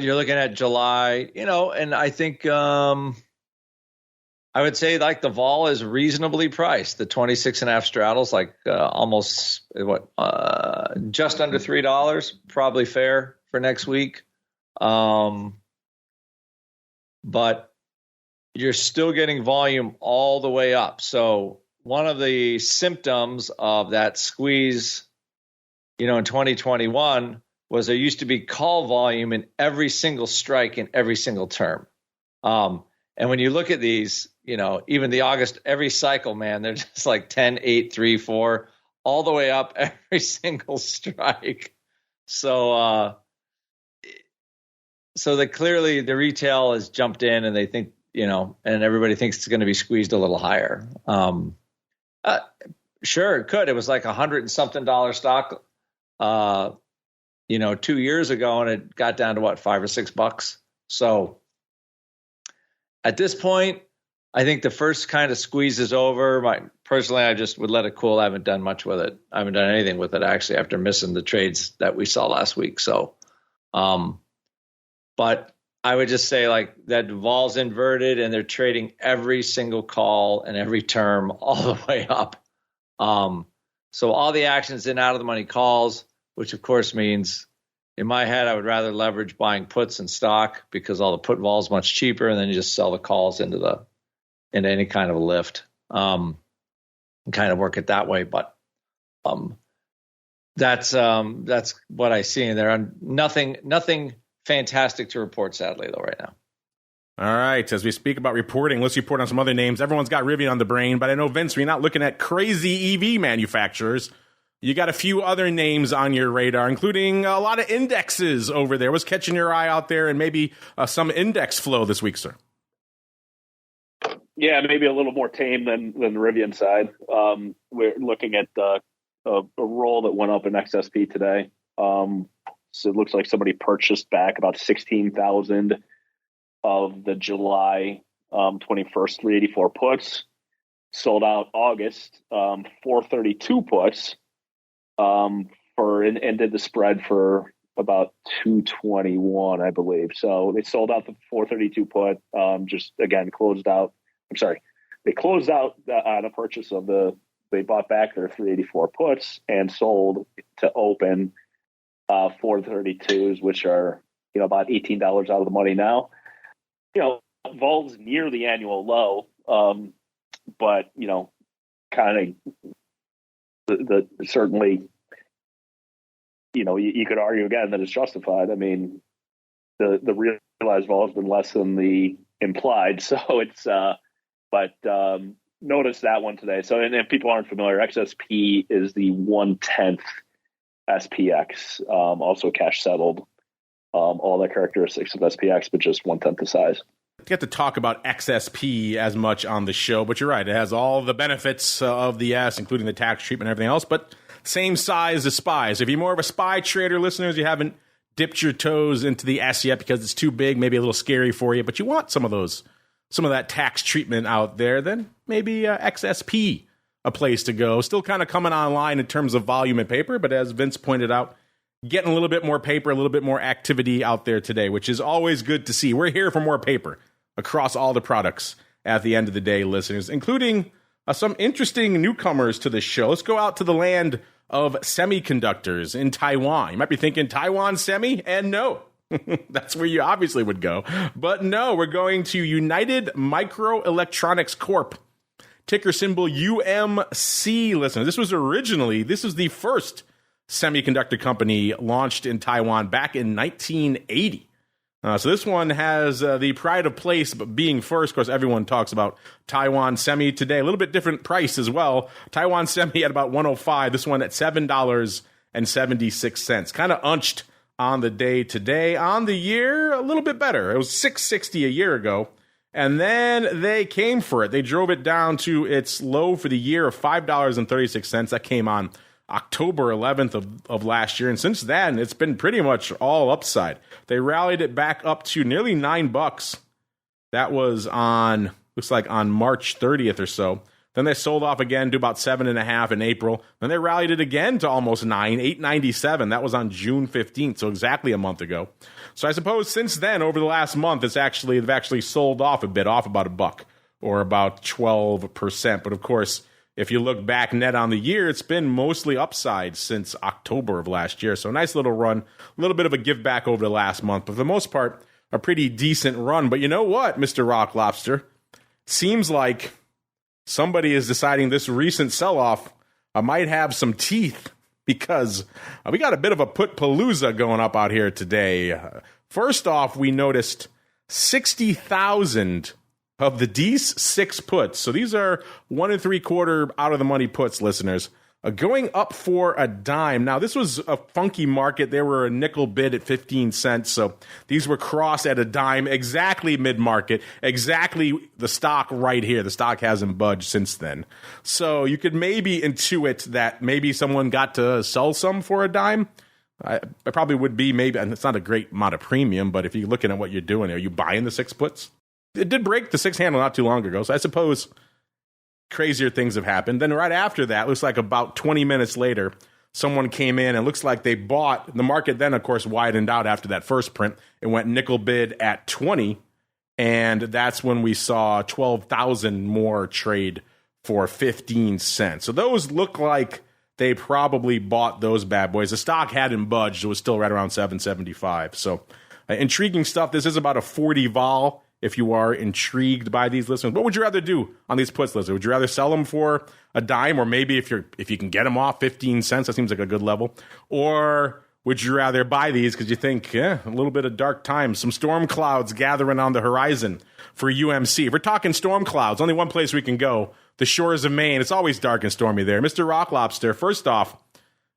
[SPEAKER 4] you're looking at July, and I think I would say like the vol is reasonably priced. The 26.5 straddles like almost just under $3, probably fair for next week. But you're still getting volume all the way up. So one of the symptoms of that squeeze, in 2021 was there used to be call volume in every single strike in every single term. And when you look at these, even the August, every cycle, man, they're just like 10, 8, 3, 4, all the way up every single strike. So clearly the retail has jumped in and they think, and everybody thinks it's going to be squeezed a little higher. Sure, it could. It was like $100 and something stock, 2 years ago, and it got down to $5 or $6. So at this point, I think the first kind of squeeze is over. Personally, I just would let it cool. I haven't done much with it. I haven't done anything with it, actually, after missing the trades that we saw last week. So, but I would just say like that vol's inverted and they're trading every single call and every term all the way up. So all the action's in out of the money calls, which of course means in my head, I would rather leverage buying puts in stock because all the put vol is much cheaper, and then you just sell the calls into any kind of a lift, and kind of work it that way. But that's what I see in there. Nothing fantastic to report, sadly, though, right now.
[SPEAKER 2] All right, as we speak about reporting, let's report on some other names. Everyone's got RIVN on the brain, but I know, Vince, we're not looking at crazy EV manufacturers. You got a few other names on your radar, including a lot of indexes over there. What's catching your eye out there, and maybe some index flow this week, sir?
[SPEAKER 5] Yeah, maybe a little more tame than the RIVN side. We're looking at a roll that went up in XSP today. So it looks like somebody purchased back about 16,000 of the July 21st 384 puts, sold out August 432 puts and did the spread for about 221, I believe. So they sold out the 432 put, just again closed out. I'm sorry, they closed out on a purchase of they bought back their 384 puts and sold to open 432s, which are about $18 out of the money now. Vol's near the annual low, but kind of the certainly, you could argue again that it's justified. I mean, the realized vol has been less than the implied, so it's but notice that one today. So, and if people aren't familiar, XSP is the 1/10th SPX, also cash settled. All the characteristics of SPX, but just 1/10 the size.
[SPEAKER 2] Get to talk about XSP as much on the show, but you're right. It has all the benefits of the S, including the tax treatment and everything else, but same size as SPYs. If you're more of a SPY trader, listeners, you haven't dipped your toes into the S yet because it's too big, maybe a little scary for you, but you want some of that tax treatment out there, then maybe XSP, a place to go. Still kind of coming online in terms of volume and paper, but as Vince pointed out, getting a little bit more paper, a little bit more activity out there today, which is always good to see. We're here for more paper across all the products at the end of the day, listeners, including some interesting newcomers to the show. Let's go out to the land of semiconductors in Taiwan. You might be thinking Taiwan semi, and no, that's where you obviously would go. But no, we're going to United Microelectronics Corp, ticker symbol UMC, listeners. This was the first semiconductor company launched in Taiwan back in 1980. So this one has the pride of place, but being first. Of course, everyone talks about Taiwan Semi today. A little bit different price as well. Taiwan Semi at about $105. This one at $7.76. Kind of unched on the day today. On the year, a little bit better. It was $6.60 a year ago. And then they came for it. They drove it down to its low for the year of $5.36. That came on October 11th of last year. And since then, it's been pretty much all upside. They rallied it back up to nearly $9. That was looks like on March 30th or so. Then they sold off again to about $7.50 in April. Then they rallied it again to almost $9, $8.97. That was on June 15th, so exactly a month ago. So I suppose since then, over the last month, they've actually sold off a bit, off about $1 or about 12%. But of course, if you look back net on the year, it's been mostly upside since October of last year. So a nice little run, a little bit of a give back over the last month. But for the most part, a pretty decent run. But you know what, Mr. Rock Lobster? Seems like somebody is deciding this recent sell-off might have some teeth because we got a bit of a put-palooza going up out here today. First off, we noticed 60,000 of the D6 puts. So these are 1 3/4 out of the money puts, listeners, going up for a dime. Now, this was a funky market. They were a nickel bid at 15 cents. So these were crossed at a dime, exactly mid-market, exactly the stock right here. The stock hasn't budged since then. So you could maybe intuit that maybe someone got to sell some for a dime. I probably would be maybe, and it's not a great amount of premium, but if you're looking at what you're doing, are you buying the 6 puts? it did break the 6 handle not too long ago. So I suppose crazier things have happened. Then right after that, looks like about 20 minutes later, someone came in and looks like they bought. The market then, of course, widened out after that first print. It went nickel bid at 20. And that's when we saw 12,000 more trade for 15 cents. So those look like they probably bought those bad boys. The stock hadn't budged. It was still right around 775. So intriguing stuff. This is about a 40 vol. If you are intrigued by these listeners, what would you rather do on these puts, listeners? Would you rather sell them for a dime, or maybe if you can get them off 15 cents, that seems like a good level, or would you rather buy these because you think, a little bit of dark times, some storm clouds gathering on the horizon for UMC? If we're talking storm clouds, only one place we can go, the shores of Maine. It's always dark and stormy there. Mr. Rock Lobster, first off,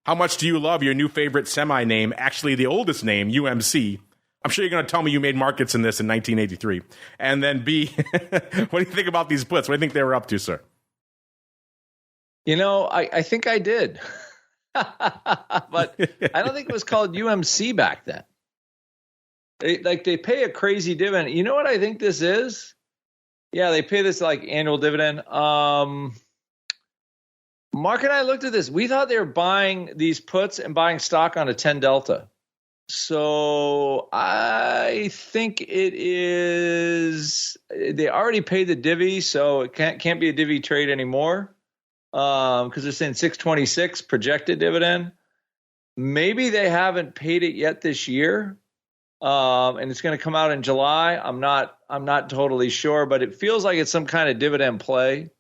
[SPEAKER 2] how much do you love your new favorite semi-name, actually the oldest name, UMC? I'm sure you're going to tell me you made markets in this in 1983. And then B, what do you think about these puts? What do you think they were up to, sir?
[SPEAKER 4] I think I did. But I don't think it was called UMC back then. They pay a crazy dividend. You know what I think this is? Yeah, they pay this like annual dividend. Mark and I looked at this. We thought they were buying these puts and buying stock on a 10 delta. So I think it is. They already paid the divvy, so it can't be a divvy trade anymore because they're saying 626 projected dividend. Maybe they haven't paid it yet this year, and it's going to come out in July. I'm not totally sure, but it feels like it's some kind of dividend play.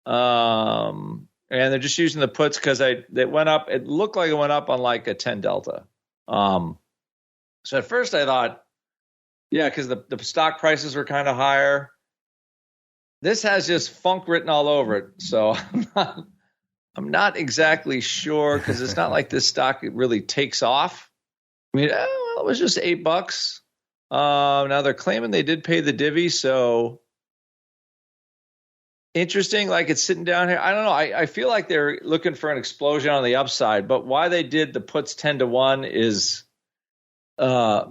[SPEAKER 4] And they're just using the puts because they went up. It looked like it went up on like a 10 delta. So at first I thought, because the stock prices were kind of higher. This has just funk written all over it. So I'm not exactly sure because it's not like this stock really takes off. I mean, it was just $8. Now they're claiming they did pay the divvy. So interesting. Like it's sitting down here. I don't know. I feel like they're looking for an explosion on the upside, but why they did the puts 10-1 is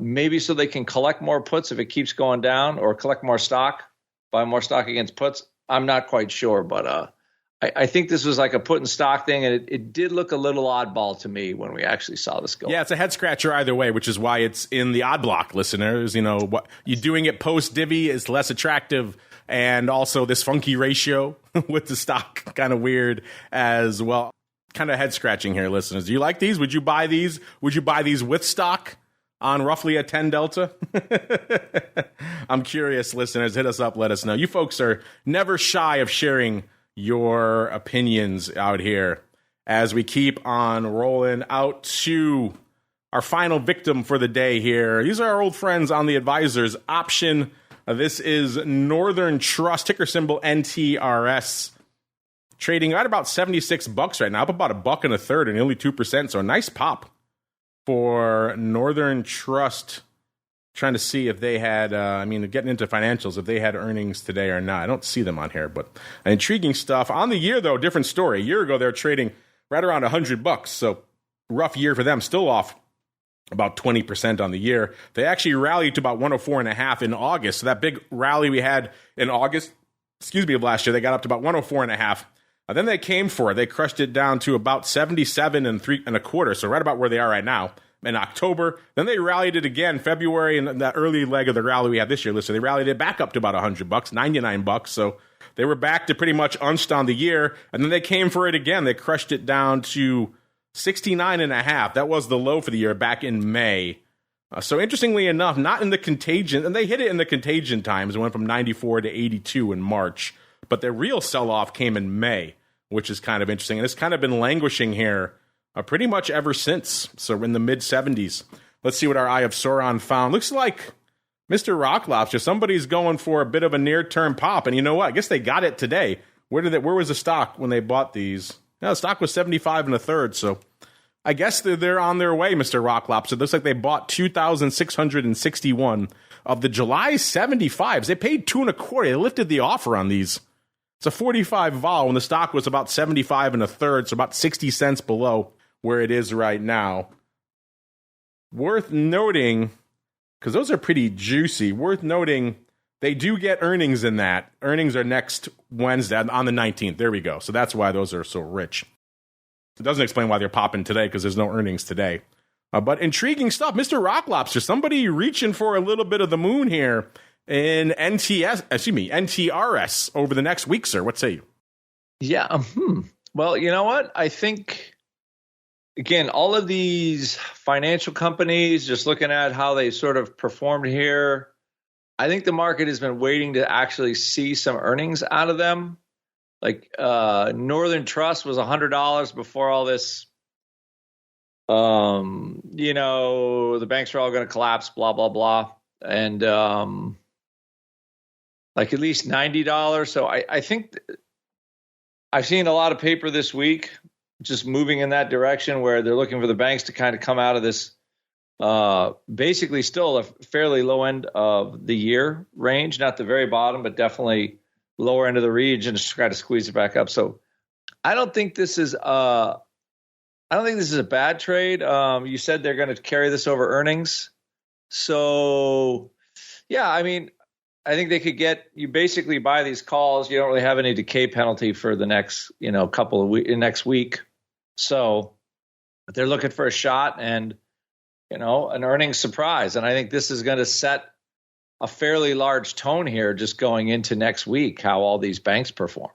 [SPEAKER 4] maybe so they can collect more puts if it keeps going down, or collect more stock, buy more stock against puts. I'm not quite sure, but I think this was like a put and stock thing, and it did look a little oddball to me when we actually saw this go.
[SPEAKER 2] Yeah, it's a head scratcher either way, which is why it's in the odd block, listeners. What you're doing it post divvy is less attractive. And also this funky ratio with the stock, kind of weird as well. Kind of head scratching here, listeners. Do you like these? Would you buy these? Would you buy these with stock on roughly a 10 delta? I'm curious, listeners. Hit us up. Let us know. You folks are never shy of sharing your opinions out here as we keep on rolling out to our final victim for the day here. These are our old friends on the advisors option. This is Northern Trust, ticker symbol NTRS, trading right about $76 right now, up about $1.33 and nearly 2%. So a nice pop for Northern Trust. Trying to see if they had, getting into financials, if they had earnings today or not. I don't see them on here, but intriguing stuff. On the year, though, different story. A year ago, they were trading right around $100. So rough year for them, still off about 20% on the year. They actually rallied to about 104.5 in August. So that big rally we had in August, of last year, they got up to about 104.5. Then they came for it. They crushed it down to about 77 and 3.25. So right about where they are right now in October. Then they rallied it again February, and that early leg of the rally we had this year. So they rallied it back up to about $100, $99. So they were back to pretty much unched on the year. And then they came for it again. They crushed it down to 69.5. That was the low for the year back in May. So interestingly enough, not in the contagion, and they hit it in the contagion times. It went from 94 to 82 in March. But the real sell-off came in May, which is kind of interesting. And it's kind of been languishing here pretty much ever since. So we're in the mid-70s. Let's see what our Eye of Sauron found. Looks like Mr. Rock Lobster, somebody's going for a bit of a near-term pop. And you know what? I guess they got it today. Where was the stock when they bought these? No, the stock was 75 1/3. So I guess they're on their way, Mr. Rock Lobster. It looks like they bought 2,661 of the July 75s. They paid 2 1/4. They lifted the offer on these. It's a 45 vol when the stock was about 75 1/3, so about 60 cents below where it is right now. Worth noting, because those are pretty juicy, worth noting They do get earnings in that. Earnings are next Wednesday on the 19th. There we go. So that's why those are so rich. It doesn't explain why they're popping today because there's no earnings today. But intriguing stuff. Mr. Rock Lobster, somebody reaching for a little bit of the moon here in NTRS over the next week, sir. What say you?
[SPEAKER 4] Yeah. Well, you know what? I think, again, all of these financial companies, just looking at how they sort of performed here, I think the market has been waiting to actually see some earnings out of them. Like Northern Trust was $100 before all this, the banks are all going to collapse, blah, blah, blah. And like at least $90. So I think I've seen a lot of paper this week just moving in that direction where they're looking for the banks to kind of come out of this basically still a fairly low end of the year range, not the very bottom, but definitely lower end of the region to try to squeeze it back up. So I don't think this is a bad trade. You said they're going to carry this over earnings. So yeah, I mean, I think they could you basically buy these calls. You don't really have any decay penalty for the next, couple of next week. So they're looking for a shot and, an earnings surprise. And I think this is going to set a fairly large tone here just going into next week, how all these banks perform.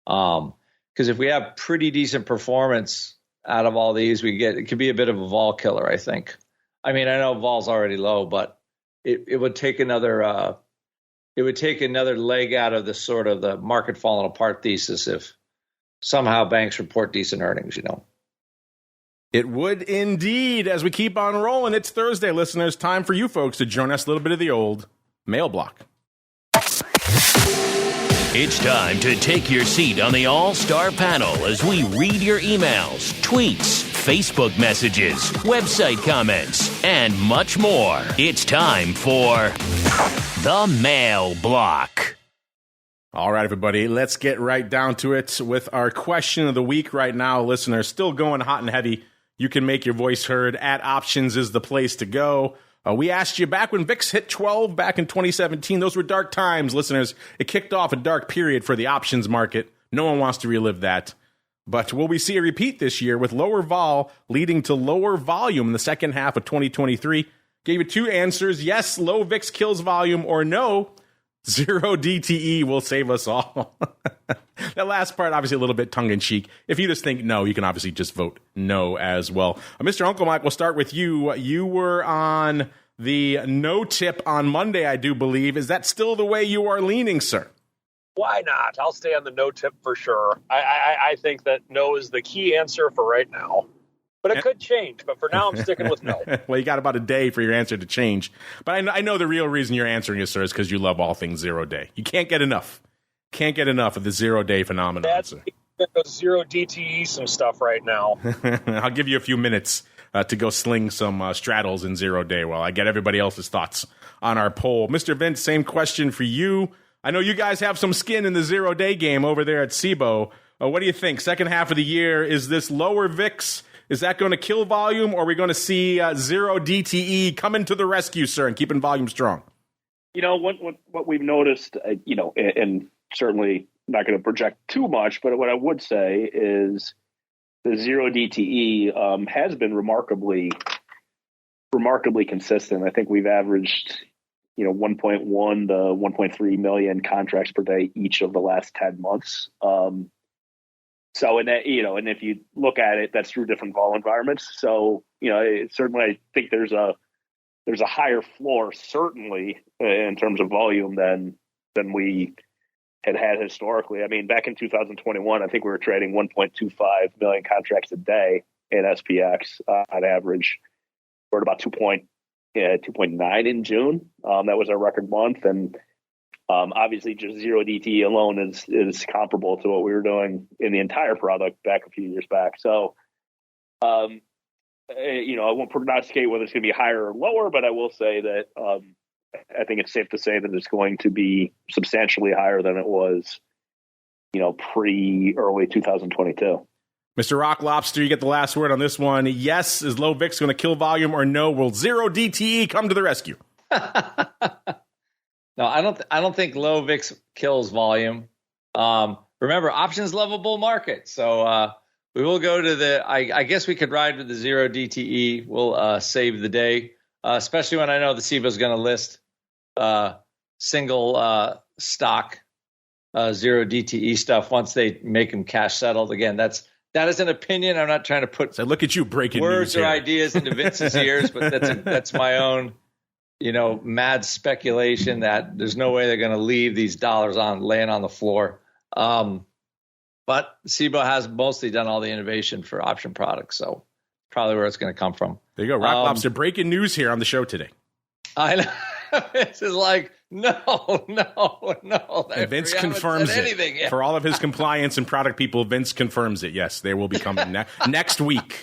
[SPEAKER 4] Because if we have pretty decent performance out of all these, it could be a bit of a vol killer, I think. I mean, I know vol's already low, but it would take another leg out of the sort of the market falling apart thesis if somehow banks report decent earnings,
[SPEAKER 2] It would indeed. As we keep on rolling, it's Thursday, listeners. Time for you folks to join us a little bit of the old mail block.
[SPEAKER 1] It's time to take your seat on the All-Star Panel as we read your emails, tweets, Facebook messages, website comments, and much more. It's time for the Mail Block.
[SPEAKER 2] All right, everybody, let's get right down to it with our question of the week right now. Listeners, still going hot and heavy. You can make your voice heard. At Options is the place to go. We asked you back when VIX hit 12 back in 2017. Those were dark times, listeners. It kicked off a dark period for the options market. No one wants to relive that. But will we see a repeat this year with lower vol leading to lower volume in the second half of 2023? Gave you two answers. Yes, low VIX kills volume, or no, zero DTE will save us all. That last part, obviously a little bit tongue-in-cheek. If you just think no, you can obviously just vote no as well. Mr. Uncle Mike, we'll start with you. You were on the no tip on Monday, I do believe. Is that still the way you are leaning, sir?
[SPEAKER 3] Why not? I'll stay on the no tip for sure. I think that no is the key answer for right now. But it could change. But for now, I'm sticking with no.
[SPEAKER 2] Well, you got about a day for your answer to change. But I know the real reason you're answering it, sir, is because you love all things 0 day. You can't get enough. Can't get enough of the 0 day phenomenon,
[SPEAKER 3] That's
[SPEAKER 2] sir.
[SPEAKER 3] Zero DTE some stuff right now.
[SPEAKER 2] I'll give you a few minutes to go sling some straddles in 0 day while I get everybody else's thoughts on our poll. Mr. Vince, same question for you. I know you guys have some skin in the 0 day game over there at CBOE. What do you think? Second half of the year, is this lower VIX? Is that going to kill volume, or are we going to see zero DTE coming to the rescue, sir, and keeping volume strong?
[SPEAKER 5] What we've noticed, and certainly not going to project too much, but what I would say is the zero DTE has been remarkably consistent. I think we've averaged 1.1 to 1.3 million contracts per day each of the last 10 months. So, and if you look at it, that's through different vol environments. So, certainly I think there's a higher floor, certainly in terms of volume than we had historically. I mean, back in 2021, I think we were trading 1.25 million contracts a day in SPX on average. We're at about 2.9 in June. That was our record month. And obviously just zero DTE alone is comparable to what we were doing in the entire product back a few years back. So, I won't prognosticate whether it's going to be higher or lower, but I will say that I think it's safe to say that it's going to be substantially higher than it was, pre-early 2022.
[SPEAKER 2] Mr. Rock Lobster, you get the last word on this one. Yes, is low VIX going to kill volume, or no, will zero DTE come to the rescue?
[SPEAKER 4] No, I don't think low VIX kills volume. Remember, options level bull market. So we will go to I guess we could ride with the 0 DTE. We'll save the day, especially when I know the CBOE is going to list single stock 0 DTE stuff once they make them cash settled. Again, that is an opinion. I'm not trying to put
[SPEAKER 2] look at you breaking
[SPEAKER 4] words
[SPEAKER 2] news
[SPEAKER 4] or
[SPEAKER 2] here.
[SPEAKER 4] ideas into Vince's ears, but that's my own, mad speculation that there's no way they're going to leave these dollars laying on the floor. But CBOE has mostly done all the innovation for option products, so probably where it's going to come from.
[SPEAKER 2] There you go, Rock Lobster breaking news here on the show today.
[SPEAKER 4] I know. This is like, no.
[SPEAKER 2] And Vince confirms it. For all of his compliance and product people, Vince confirms it. Yes, they will be coming next week.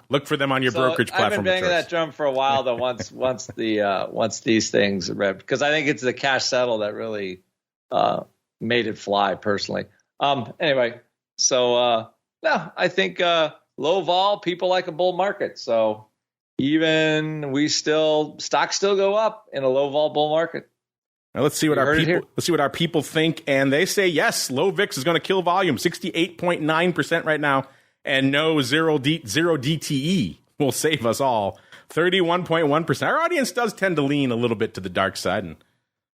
[SPEAKER 2] Look for them on your brokerage platform.
[SPEAKER 4] I've been banging that drum for a while, though. Once these things rev, because I think it's the cash settle that really made it fly. Personally, anyway. So no, I think low vol people like a bull market. So even stocks still go up in a low vol bull market.
[SPEAKER 2] Now let's see what our people think, and they say yes, low VIX is going to kill volume, 68.9% right now, and no zero DTE will save us all, 31.1%. Our audience does tend to lean a little bit to the dark side, and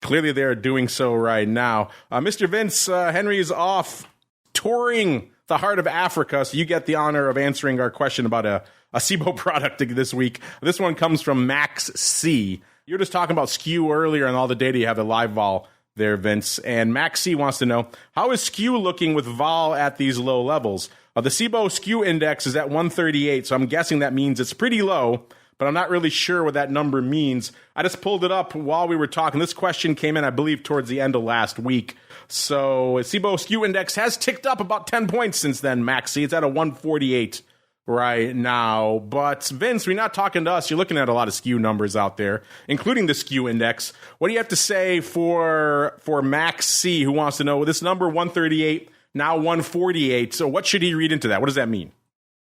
[SPEAKER 2] clearly they're doing so right now. Mr. Vince, Henry is off touring the heart of Africa, so you get the honor of answering our question about a CBOE product this week. This one comes from Max C. You're just talking about skew earlier and all the data you have, the live vol there, Vince. And Max C wants to know, how is skew looking with vol at these low levels? The CBOE skew index is at 138, so I'm guessing that means it's pretty low, but I'm not really sure what that number means. I just pulled it up while we were talking. This question came in, I believe, towards the end of last week. So CBOE skew index has ticked up about 10 points since then, Max C. It's at a 148 right now. But Vince, we're not talking to us. You're looking at a lot of skew numbers out there, including the skew index. What do you have to say for Max C, who wants to know this number 138, now 148? So what should he read into that? What does that mean?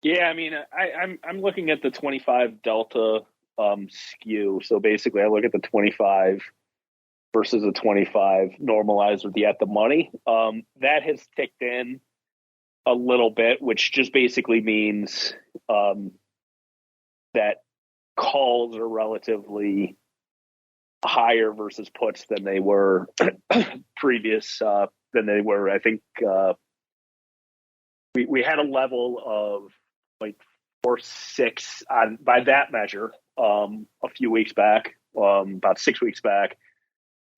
[SPEAKER 5] Yeah, I mean, I'm looking at the 25 delta skew. So basically, I look at the 25 versus the 25 normalized with the at the money. That has ticked in a little bit, which just basically means that calls are relatively higher versus puts than they were previous, than they were. I think we had a level of 0.46 on by that measure a few weeks back, about 6 weeks back.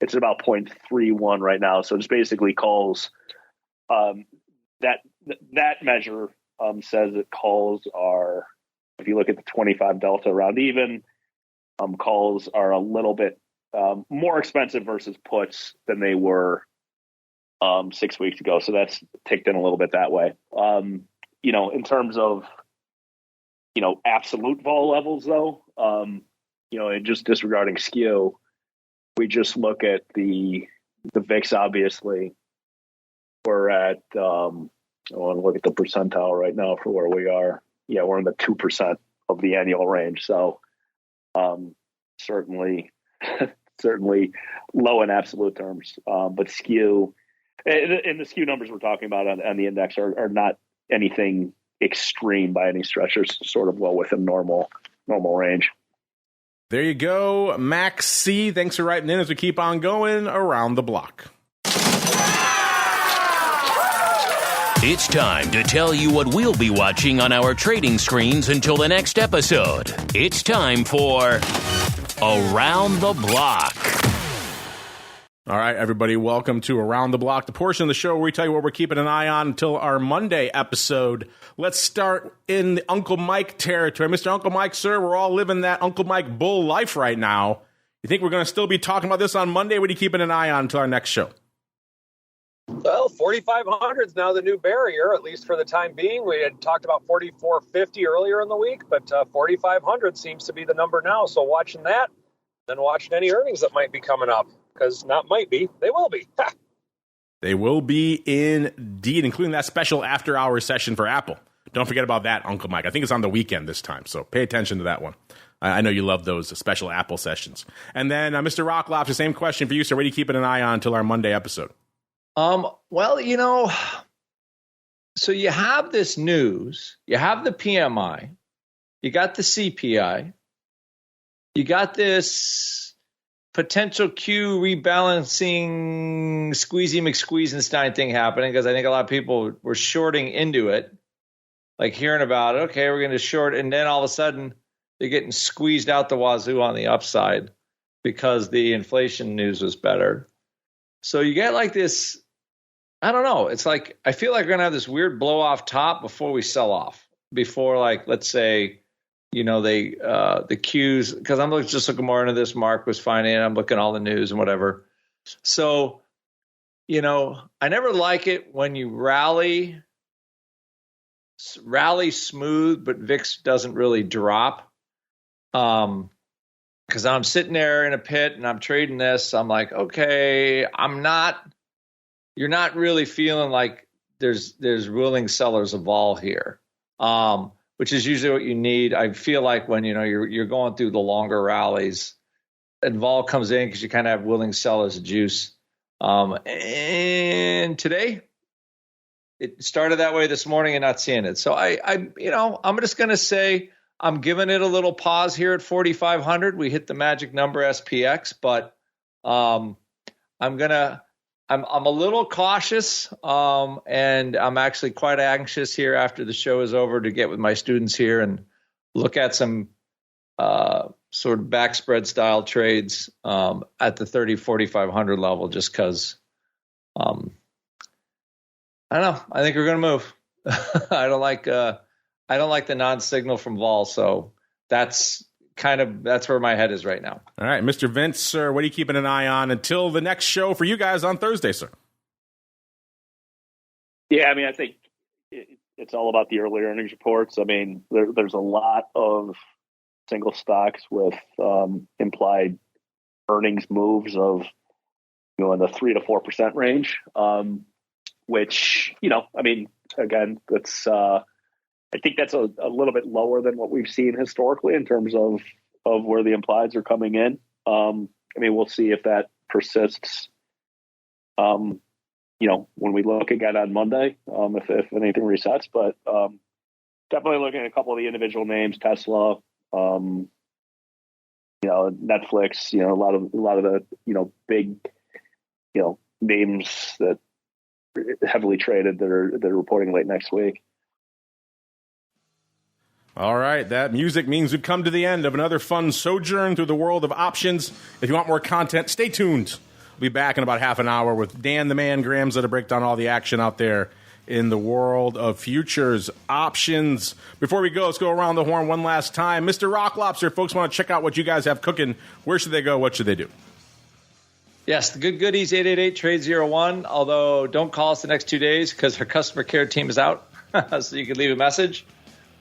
[SPEAKER 5] It's about 0.31 right now. So just basically calls that measure says that calls are, if you look at the 25 delta around even, calls are a little bit more expensive versus puts than they were 6 weeks ago. So that's ticked in a little bit that way. In terms of, absolute vol levels though, and just disregarding skew, we just look at the VIX, obviously. We're at, I want to look at the percentile right now for where we are. Yeah, we're in the 2% of the annual range. So certainly low in absolute terms. But skew, and the skew numbers we're talking about on the index are not anything extreme by any stretch. They're sort of well within normal range.
[SPEAKER 2] There you go, Max C. Thanks for writing in as we keep on going around the block.
[SPEAKER 1] It's time to tell you what we'll be watching on our trading screens until the next episode. It's time for Around the Block.
[SPEAKER 2] All right, everybody, welcome to Around the Block, the portion of the show where we tell you what we're keeping an eye on until our Monday episode. Let's start in the Uncle Mike territory. Mr. Uncle Mike, sir, we're all living that Uncle Mike bull life right now. You think we're going to still be talking about this on Monday? What are you keeping an eye on until our next show?
[SPEAKER 3] Well, 4,500 is now the new barrier, at least for the time being. We had talked about 4,450 earlier in the week, but 4,500 seems to be the number now. So watching that, then watching any earnings that might be coming up, because not might be, they will be.
[SPEAKER 2] They will be indeed, including that special after-hours session for Apple. Don't forget about that, Uncle Mike. I think it's on the weekend this time, so pay attention to that one. I know you love those special Apple sessions. And then Mr. Rocklops, the same question for you, sir. What are you keeping an eye on until our Monday episode?
[SPEAKER 4] Well, so you have this news, you have the PMI, you got the CPI, you got this potential Q rebalancing squeezy McSqueezenstein thing happening, because I think a lot of people were shorting into it, like hearing about it. Okay, we're going to short, and then all of a sudden they're getting squeezed out the wazoo on the upside because the inflation news was better. So you get like this, I don't know. It's like, I feel like we're going to have this weird blow off top before we sell off, before, like, let's say, the Qs, because I'm just looking more into this. Mark was finding it. I'm looking at all the news and whatever. So, I never like it when you rally smooth, but VIX doesn't really drop. Because I'm sitting there in a pit and I'm trading this. I'm like, okay, you're not really feeling like there's willing sellers of vol here, which is usually what you need. I feel like when you're going through the longer rallies, and vol comes in because you kind of have willing sellers of juice. And today, it started that way this morning and not seeing it. So I'm just going to say I'm giving it a little pause here at 4,500. We hit the magic number SPX, but I'm a little cautious, and I'm actually quite anxious here after the show is over to get with my students here and look at some sort of backspread style trades at the 4,500 level, just because I don't know. I think we're going to move. I don't like the non-signal from vol, so that's where my head is right now.
[SPEAKER 2] All right, Mr. Vince, sir, what are you keeping an eye on until the next show for you guys on Thursday, sir?
[SPEAKER 5] Yeah, I think it's all about the early earnings reports. There's a lot of single stocks with implied earnings moves of in the 3 to 4% range, which again, that's I think that's a little bit lower than what we've seen historically in terms of where the implieds are coming in. We'll see if that persists. When we look again on Monday, if anything resets, but definitely looking at a couple of the individual names, Tesla, Netflix, a lot of the big names that heavily traded that are reporting late next week.
[SPEAKER 2] All right, that music means we've come to the end of another fun sojourn through the world of options. If you want more content, stay tuned. We'll be back in about half an hour with Dan the Man Grams to break down all the action out there in the world of futures options. Before we go, let's go around the horn one last time. Mr. Rock Lobster, folks want to check out what you guys have cooking. Where should they go? What should they do?
[SPEAKER 4] Yes, the good goodies, 888-TRADE-01. Although, don't call us the next 2 days because our customer care team is out. So you can leave a message.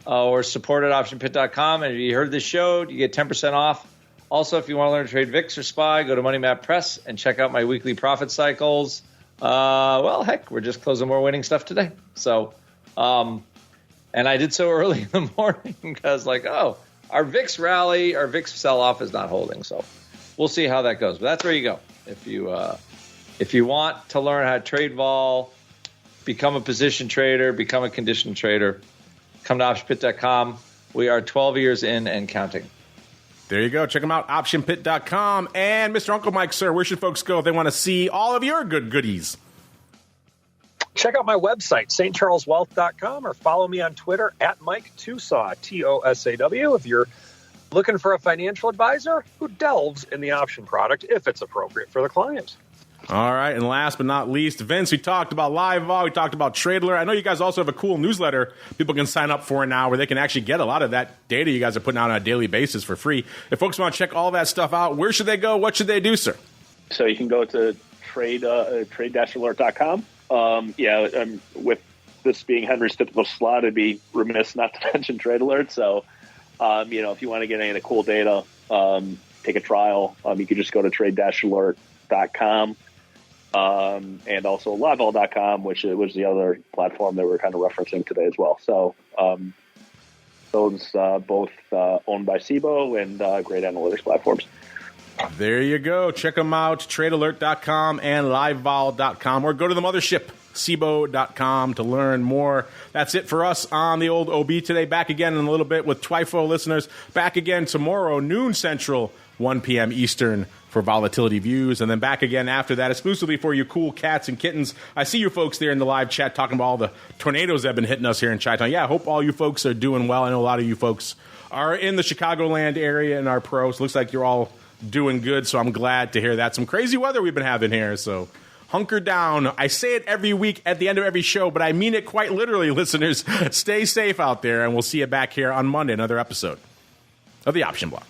[SPEAKER 4] Or support at optionpit.com. And if you heard this show, you get 10% off. Also, if you want to learn to trade VIX or SPY, go to Money Map Press and check out my weekly profit cycles. We're just closing more winning stuff today. So, and I did so early in the morning because our VIX rally, our VIX sell-off is not holding. So we'll see how that goes. But that's where you go. If you want to learn how to trade vol, become a position trader, become a condition trader, come to optionpit.com. We are 12 years in and counting.
[SPEAKER 2] There you go. Check them out, optionpit.com. And Mr. Uncle Mike, sir, where should folks go if they want to see all of your good goodies?
[SPEAKER 3] Check out my website, stcharleswealth.com, or follow me on Twitter at Mike TOSAW, TOSAW, if you're looking for a financial advisor who delves in the option product if it's appropriate for the client.
[SPEAKER 2] All right, and last but not least, Vince, we talked about Live Vol, we talked about Tradeler. I know you guys also have a cool newsletter people can sign up for now where they can actually get a lot of that data you guys are putting out on a daily basis for free. If folks want to check all that stuff out, where should they go? What should they do, sir?
[SPEAKER 5] So you can go to trade-alert.com. With this being Henry's typical slot, it'd be remiss not to mention Trade Alert. So, if you want to get any of the cool data, take a trial. You can just go to trade-alert.com. And also livevol.com, which was the other platform that we're kind of referencing today as well. So those both owned by CBOE and great analytics platforms.
[SPEAKER 2] There you go. Check them out, tradealert.com and livevol.com, or go to the mothership, CBOE.com, to learn more. That's it for us on the old OB today. Back again in a little bit with TWIFO listeners. Back again tomorrow, noon Central, 1 p.m. Eastern for Volatility Views. And then back again after that, exclusively for you cool cats and kittens. I see you folks there in the live chat talking about all the tornadoes that have been hitting us here in Chi-Town. Yeah, I hope all you folks are doing well. I know a lot of you folks are in the Chicagoland area and are pros. Looks like you're all doing good, so I'm glad to hear that. Some crazy weather we've been having here, so hunker down. I say it every week at the end of every show, but I mean it quite literally, listeners. Stay safe out there, and we'll see you back here on Monday, another episode of The Option Block.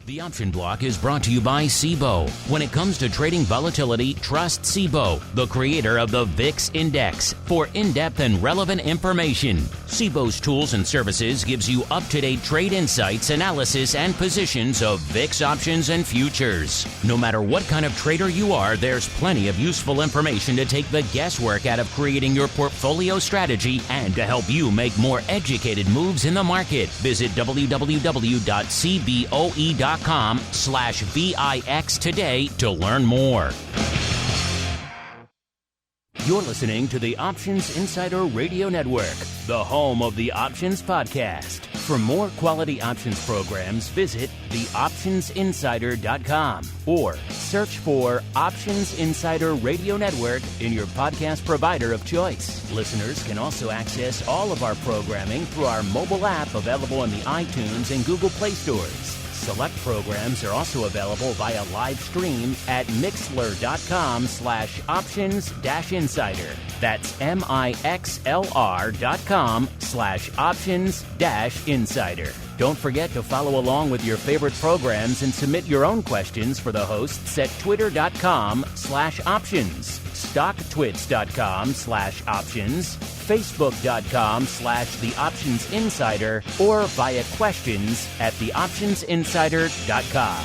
[SPEAKER 1] The Option Block is brought to you by CBOE. When it comes to trading volatility, trust CBOE, the creator of the VIX Index, for in-depth and relevant information. CBOE's tools and services gives you up-to-date trade insights, analysis, and positions of VIX options and futures. No matter what kind of trader you are, there's plenty of useful information to take the guesswork out of creating your portfolio strategy and to help you make more educated moves in the market. Visit www.cboe.com/VIX today to learn more. You're listening to the Options Insider Radio Network, the home of the Options Podcast. For more quality options programs, visit theoptionsinsider.com or search for Options Insider Radio Network in your podcast provider of choice. Listeners can also access all of our programming through our mobile app available in the iTunes and Google Play stores. Select programs are also available via live stream at mixlr.com/options-insider. That's mixlr.com/options-insider. Don't forget to follow along with your favorite programs and submit your own questions for the hosts at twitter.com/options, stocktwits.com/options, facebook.com/theoptionsinsider, or via questions at theoptionsinsider.com.